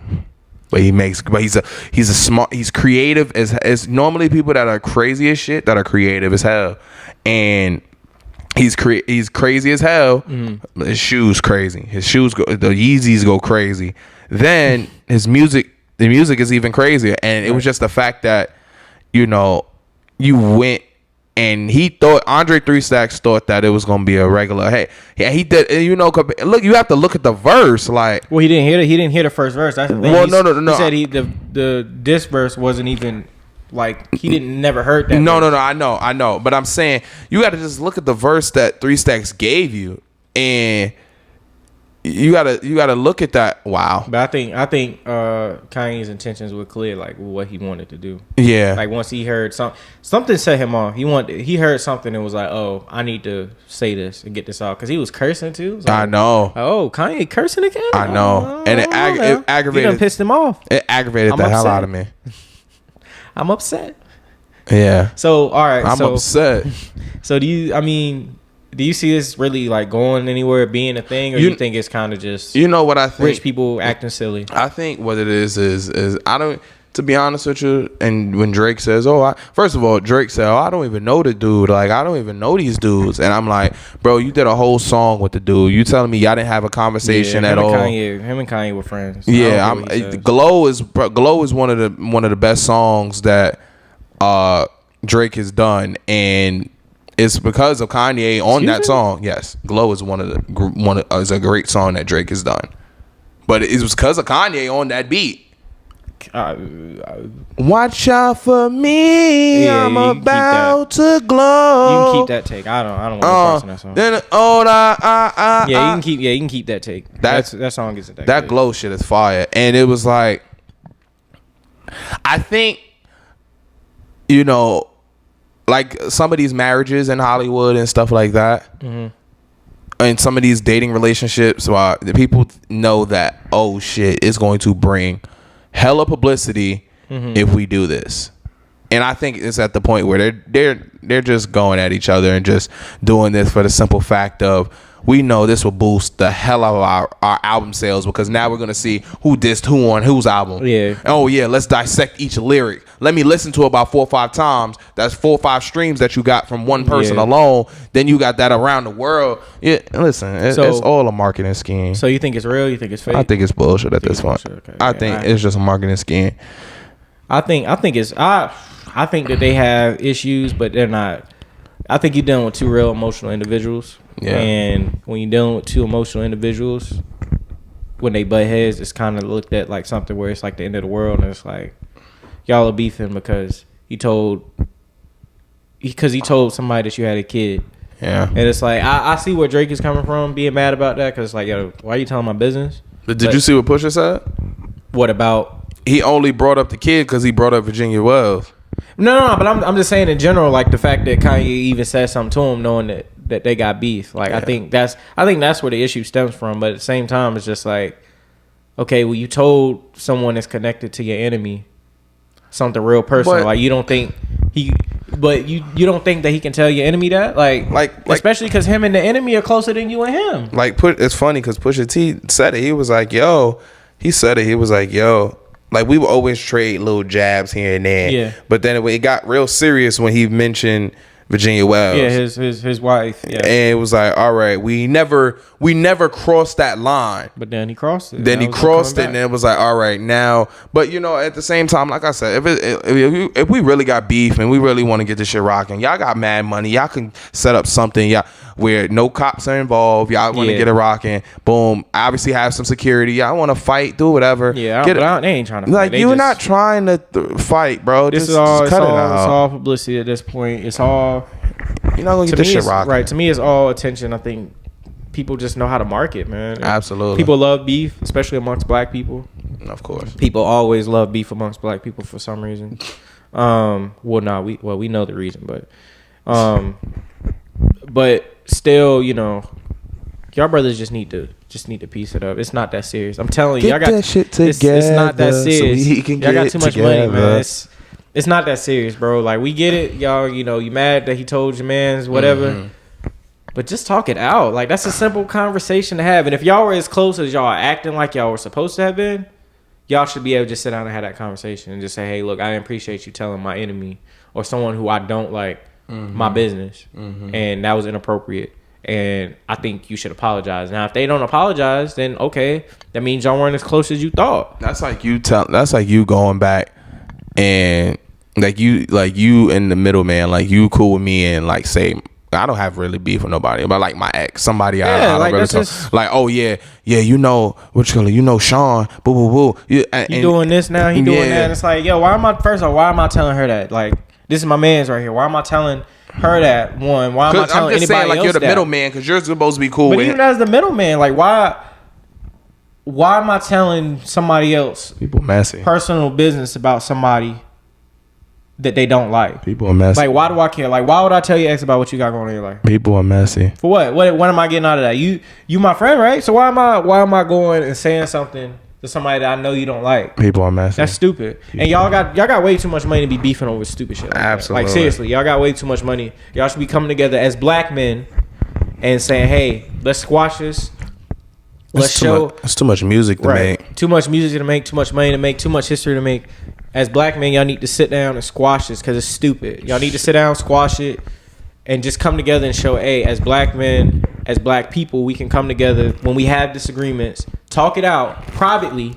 But he's creative as normally people that are crazy as shit that are creative as hell, and he's crazy as hell. His shoes crazy. His shoes the Yeezys go crazy. Then his music. The music is even crazier, and it was just the fact that, you know, you went and he thought Andre 3 Stacks thought that it was gonna be a regular. Hey, yeah, he did. You know, look, you have to look at the verse. Like, well, he didn't hear the first verse. That's the thing. Well, no. He said the diss verse wasn't even like he didn't never heard that. No. I know. But I'm saying you got to just look at the verse that 3 Stacks gave you, and you gotta look at that. Wow. But I think Kanye's intentions were clear, like what he wanted to do. Yeah. Like once he heard something set him off. He heard something and was like, oh, I need to say this and get this off, because he was cursing too. Was like, I know. Oh, Kanye cursing again? I know. And it aggravated. You done pissed him off. It aggravated the hell out of me. I'm upset. Yeah. So all right. I'm upset. So do you? I mean, Do you see this really like going anywhere, being a thing, or you think it's kind of just what I think? Rich people acting silly. I think what it is I don't. To be honest with you, and when Drake says, first of all, Drake said, I don't even know the dude. Like, I don't even know these dudes. And I'm like, bro, you did a whole song with the dude. You telling me y'all didn't have a conversation at all? Him and Kanye were friends. Yeah, Glow is one of the best songs that Drake has done, and it's because of Kanye on that song. Yes, Glow is is a great song that Drake has done, but it was because of Kanye on that beat. Watch out for me, yeah, I'm about to glow. You can keep that take. I don't want to parse in that song. Then you can keep that take. That song isn't that good. Glow shit is fire. And it was like, I think, like some of these marriages in Hollywood and stuff like that, and some of these dating relationships, the people know that, oh shit, it's going to bring hella publicity if we do this. And I think it's at the point where they're just going at each other and just doing this for the simple fact of, we know this will boost the hell out of our album sales, because now we're going to see who dissed who on whose album. Yeah. Oh yeah, let's dissect each lyric. Let me listen to it about 4 or 5 times. That's 4 or 5 streams that you got from one person alone. Then you got that around the world. Yeah, listen, it's all a marketing scheme. So you think it's real? You think it's fake? I think it's bullshit at this point. Okay. I think it's just a marketing scheme. I think that they have issues, but they're not. I think you're dealing with 2 real emotional individuals. Yeah. And when you're dealing with 2 emotional individuals, when they butt heads, it's kind of looked at like something where it's like the end of the world, and it's like y'all are beefing because he told somebody that you had a kid. Yeah. And it's like I see where Drake is coming from, being mad about that, because it's like, yo, why are you telling my business? But did you see what Pusha said? What about? He only brought up the kid because he brought up Virginia Wells. No, but I'm just saying in general, like the fact that Kanye even said something to him, knowing that they got beef. Like, yeah. I think that's where the issue stems from. But at the same time, it's just like, okay, well, you told someone that's connected to your enemy something real personal. But, like, you don't think you don't think that he can tell your enemy that, like especially because him and the enemy are closer than you and him. Like, it's funny because Pusha T said it. He was like, yo. Like, we would always trade little jabs here and there. Yeah. But then it got real serious when he mentioned Virginia Wells. Yeah, his wife. Yeah. And it was like, all right, we never crossed that line. But then he crossed it. Then he crossed it, and it was like, all right, now. But at the same time, like I said, if we really got beef and we really want to get this shit rocking, y'all got mad money. Y'all can set up something where no cops are involved. Y'all want to get it rocking. Boom. Obviously have some security. Y'all want to fight, do whatever. Yeah, they ain't trying to fight. Like, you're not trying to fight, bro. This is all. It's all publicity at this point. It's all. You're not gonna get this shit rocking. Right. To me, it's all attention. I think people just know how to market, man. And absolutely. People love beef, especially amongst black people. Of course. People always love beef amongst black people for some reason. We know the reason, but still, y'all brothers just need to piece it up. It's not that serious. I'm telling you, y'all got that shit together. It's not that serious. So he can y'all got too much money, man. It's not that serious, bro. Like, we get it, y'all. You mad that he told your mans whatever. Mm-hmm. But just talk it out. Like, that's a simple conversation to have. And if y'all were as close as y'all are acting like y'all were supposed to have been, y'all should be able to just sit down and have that conversation and just say, hey, look, I appreciate you telling my enemy or someone who I don't like my business. Mm-hmm. And that was inappropriate. And I think you should apologize. Now, if they don't apologize, then okay, that means y'all weren't as close as you thought. That's like you going back and like you in the middle, man. Like, you cool with me and like say, I don't have really beef with nobody, but like my ex, somebody I don't really talk. Like, oh yeah, Sean, boo boo boo. He doing this now, he doing that. And it's like, yo, why am I telling her that? Like, this is my man's right here. Why am I telling her that? One, why am I telling anybody saying, like, else you're the that? middleman because you're supposed to be cool. But with even as the middleman, like, why am I telling somebody else people messy personal business about somebody that they don't like? People are messy. Like, why do I care? Like, why would I tell your ex about what you got going on in your life? People are messy. For what? What am I getting out of that? You my friend, right? So why am I going and saying something to somebody that I know you don't like? People are messy. That's stupid. And y'all got way too much money to be beefing over stupid shit. Like absolutely. Like, seriously, y'all got way too much money. Y'all should be coming together as black men and saying, hey, let's squash this. Let's show. It's too much music to make. Too much music to make. Too much money to make. Too much history to make. As black men, y'all need to sit down and squash this because it's stupid. Y'all need to sit down, squash it, and just come together and show, hey, as black men, as black people, we can come together when we have disagreements, talk it out privately,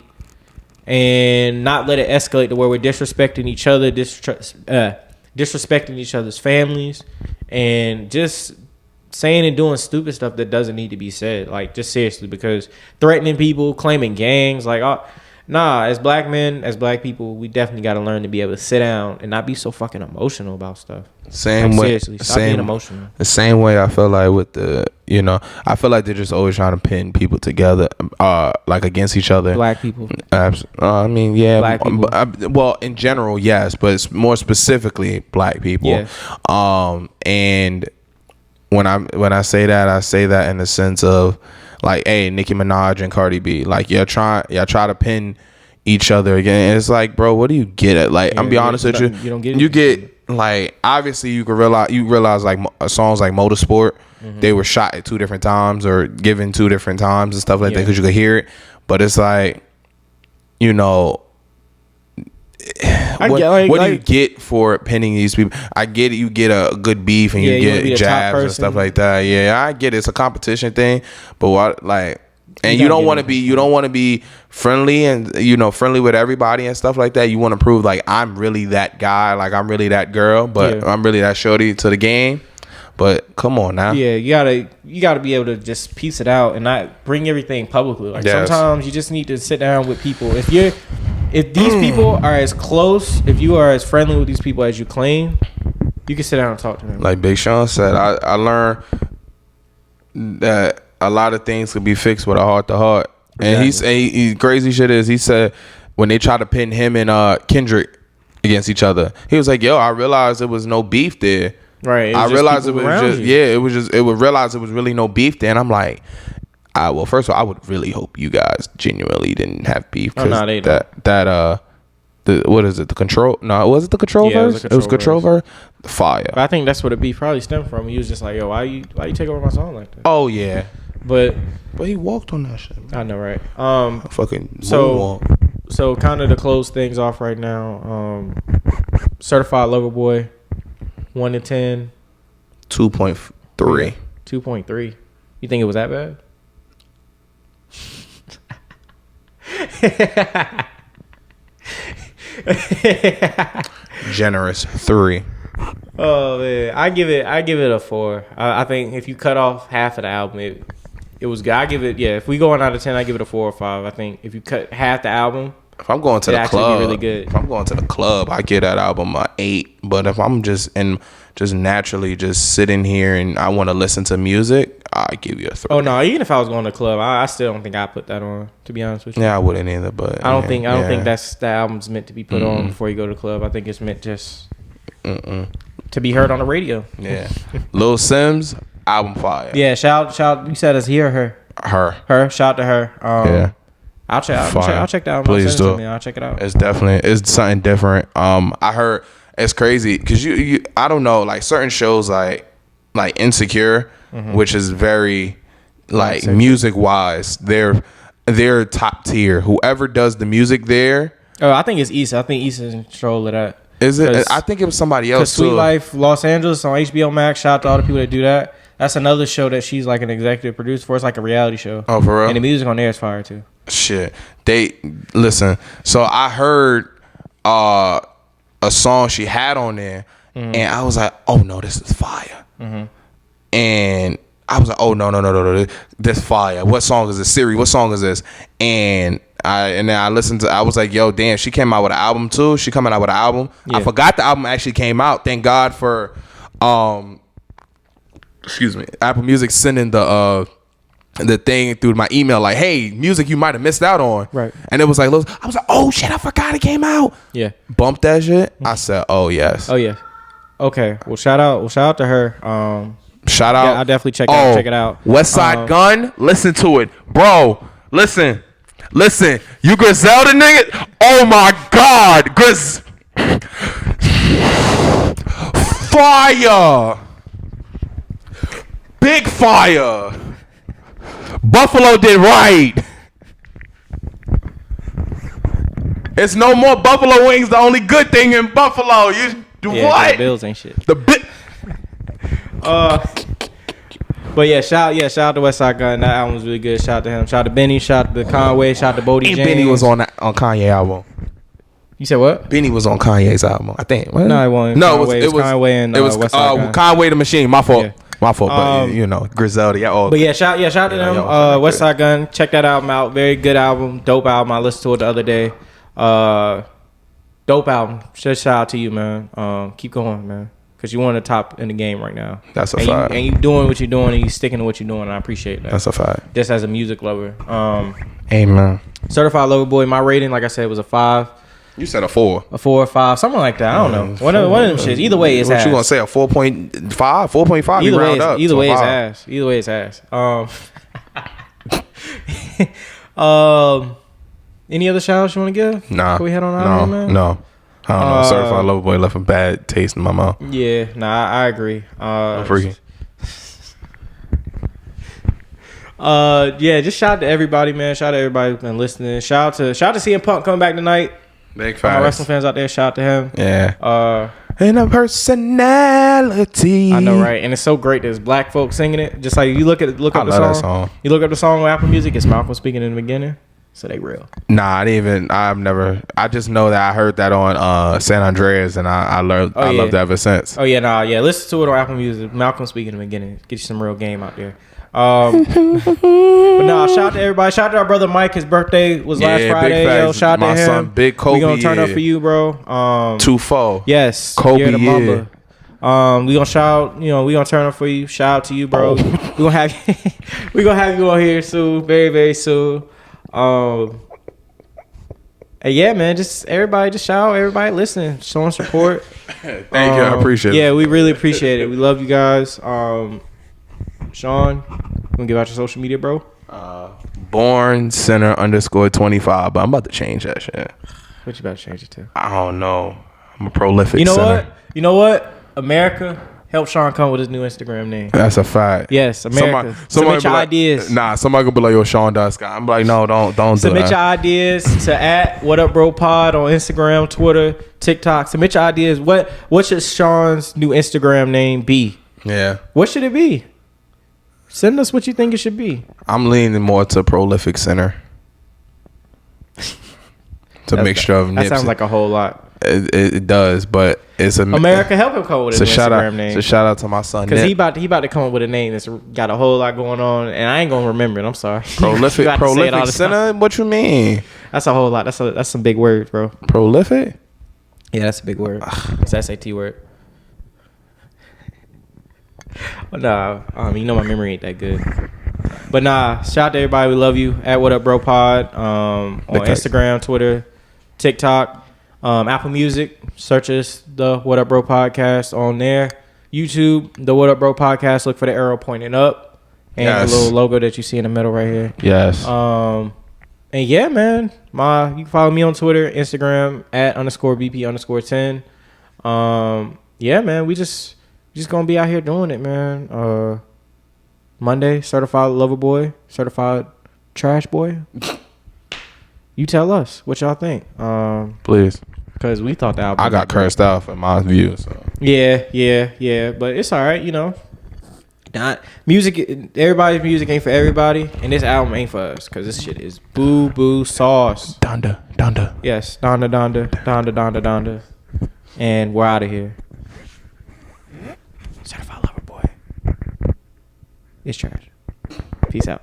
and not let it escalate to where we're disrespecting each other, disrespecting each other's families, and just saying and doing stupid stuff that doesn't need to be said. Like, just seriously, because threatening people, claiming gangs, like, as black men, as black people, we definitely got to learn to be able to sit down and not be so fucking emotional about stuff. Seriously, stop being emotional. The same way I feel like with I feel like they're just always trying to pin people together, like against each other. Black people. I mean, yeah. Black people. Well, in general, yes, but it's more specifically black people. Yeah. And when I say that in the sense of, like, hey, Nicki Minaj and Cardi B, like, y'all try to pin each other again. And it's like, bro, what do you get at? Like, I'm be honest with you. You don't get it. You get, like, obviously you realize like songs like Motorsport, they were shot at 2 different times or given 2 different times and stuff like that because you could hear it. But it's like, what do you get for pinning these people? I get it. You get a good beef and you get jabs and stuff like that. Yeah, I get it. It's a competition thing, but what, like, and you don't want to be friendly and friendly with everybody and stuff like that. You want to prove like I'm really that guy, like I'm really that girl, but I'm really that shorty to the game. But come on now. Yeah, you gotta be able to just piece it out and not bring everything publicly. Like sometimes you just need to sit down with people. If these people are as close, if you are as friendly with these people as you claim, you can sit down and talk to them. Like Big Sean said, I learned that a lot of things could be fixed with a heart to heart. Exactly. And he crazy shit is, he said when they tried to pin him and Kendrick against each other, he was like, yo, I realized there was no beef there. Right. I realized it was realized it was really no beef there. And I'm like, well, first of all, I would really hope you guys genuinely didn't have beef. Oh, no, they don't. What is it? The Control? No, was it the Control verse? It was Control verse. Fire. But I think that's where the beef probably stemmed from. He was just like, yo, why you take over my song like that? Oh yeah. But he walked on that shit, man. I know, right? Fucking so kind of to close things off right now, Certified Lover Boy, 1 to 10, 2.3. 2.3. You think it was that bad? Generous 3. Oh man, I give it a 4. I think if you cut off half of the album, it was good. I give it, if we going out of 10, I give it a 4 or 5. I think if you cut half the album, if I'm going to the club, really good. If I'm going to the club, I give that album a 8. But if I'm just naturally just sitting here and I want to listen to music, I give you a 3. Oh no, even if I was going to the club, I still don't think I put that on. To be honest with you, yeah, I wouldn't either. But I don't think that album's meant to be put on before you go to the club. I think it's meant just to be heard on the radio. Yeah, Lil Sims album fire. Yeah, shout. You said it's he or her? Her. Shout to her. Yeah. I'll check the album. Please do. I'll check it out. It's something different. I heard it's crazy because you I don't know, like certain shows like Insecure, which is very like music wise, they're top tier. Whoever does the music there. Oh, I think it's Issa. I think Issa's in control of that. Is it? I think it was somebody else too. Sweet Life Los Angeles on HBO Max. Shout out to all the people that do that. That's another show that she's like an executive producer for. It's like a reality show. Oh, for real? And the music on there is fire too. Shit. Listen. So I heard a song she had on there, and I was like, oh no, this is fire. And I was like, oh no, this fire. What song is this? Siri, what song is this? And then I listened to. I was like, yo, damn, she came out with an album too. She coming out with an album. Yeah. I forgot the album actually came out. Thank God for excuse me, Apple Music sending the thing through my email like, hey, music you might have missed out on. Right. And it was like, I was like, oh shit, I forgot it came out. Yeah. Bumped that shit. I said, oh yes. Oh yeah. Okay. Well, shout out to her. Shout out. Yeah, I'll definitely check it out. West Side Gun. Listen to it, bro. Listen. You Griselda nigga. Oh my God, fire. Big fire. Buffalo did right. It's no more Buffalo wings. The only good thing in Buffalo. What? The Bills ain't shit. But shout out to Westside Gunn. That album was really good. Shout out to him. Shout out to Benny. Shout out to Conway. Shout out to Bodie James. Benny was on Kanye album. You said what? Benny was on Kanye's album, I think. What? No, it wasn't. No, it was Conway and Westside Gunn. Conway the Machine. My fault. Yeah. My fault, but Griselda. But shout out to them. Westside Gunn. Check that album out. Very good album. Dope album. I listened to it the other day. Dope album. Shout out to you, man. Keep going, man. Because you're one of the top in the game right now. That's a fact. And you doing what you're doing, and you sticking to what you're doing, and I appreciate that. That's a fact. Just as a music lover. Amen. Certified Lover Boy. My rating, like I said, was a 5. You said a 4. A 4 or 5, something like that. I don't know. One of them shits. Either way, it's what ass. You gonna say a 4.5, 4.5? Either way, up. Either way, it's ass. Either way, it's ass. Any other shout outs you want to give? Nah. Before we head on out, man? No. I don't know. Certified Lover Boy left a bad taste in my mouth. Yeah, I agree. I'm freaking. Just shout out to everybody, man. Shout out to everybody who's been listening. Shout out to CM Punk coming back tonight. Big facts. Wrestling fans out there, shout out to him. Yeah. And a personality. I know, right? And it's so great. There's black folks singing it. Just like you look up the song. You look up the song on Apple Music. It's Malcolm speaking in the beginning. So they real. Nah, I just know that I heard that on San Andreas, and I learned. I loved it ever since. Listen to it on Apple Music. Malcolm speaking in the beginning. Get you some real game out there. But shout out to everybody. Shout out to our brother Mike. His birthday was last Friday. Yo, shout out to him. Son, Big Kobe. We gonna turn up for you, bro. 2-4. Yes, Kobe. The mamba. We gonna shout. We gonna turn up for you. Shout out to you, bro. We gonna have you on here soon. Very, very soon. And man, just everybody, just shout out, everybody listening, showing support. Thank you, I appreciate it. Yeah, we really appreciate it. We love you guys. Sean, you wanna give out your social media, bro? Born Center _25, but I'm about to change that shit. What you about to change it to? I don't know. I'm a prolific. You know center. what? You know what? America, help Sean come with his new Instagram name. That's a fact. Yes, America. Submit your ideas. Nah, somebody gonna be like, yo, Sean Dust guy. I'm like, no, don't do that. Submit your ideas to @whatupbropod on Instagram, Twitter, TikTok. Submit your ideas. What should Sean's new Instagram name be? Yeah. What should it be? Send us what you think it should be. I'm leaning more to prolific center. It's a mixture of nips. That sounds like a whole lot. It does, but it's a America. Help him come with his Instagram name. So shout out to my son because he about to come up with a name that's got a whole lot going on, and I ain't gonna remember it. I'm sorry. Prolific center. What you mean? That's a whole lot. That's some big words, bro. Prolific. Yeah, that's a big word. It's an SAT word. Nah, you know my memory ain't that good. But nah, shout out to everybody. We love you. @whatupbropod on Instagram, Twitter, TikTok, Apple Music. Search us, the What Up Bro Podcast on there. YouTube, the What Up Bro Podcast. Look for the arrow pointing up and the little logo that you see in the middle right here. Yes. And yeah, man, you can follow me on Twitter, Instagram @_BP_10. Yeah, man, we just gonna be out here doing it, man. Monday, certified lover boy, certified trash boy. You tell us what y'all think. Please. Because we thought the album. I got cursed out in my view. So. Yeah. But it's all right, Not music. Everybody's music ain't for everybody, and this album ain't for us. Because this shit is boo boo sauce. Donda. Yes, Donda. And we're out of here. Certified lover boy. It's trash. Peace out.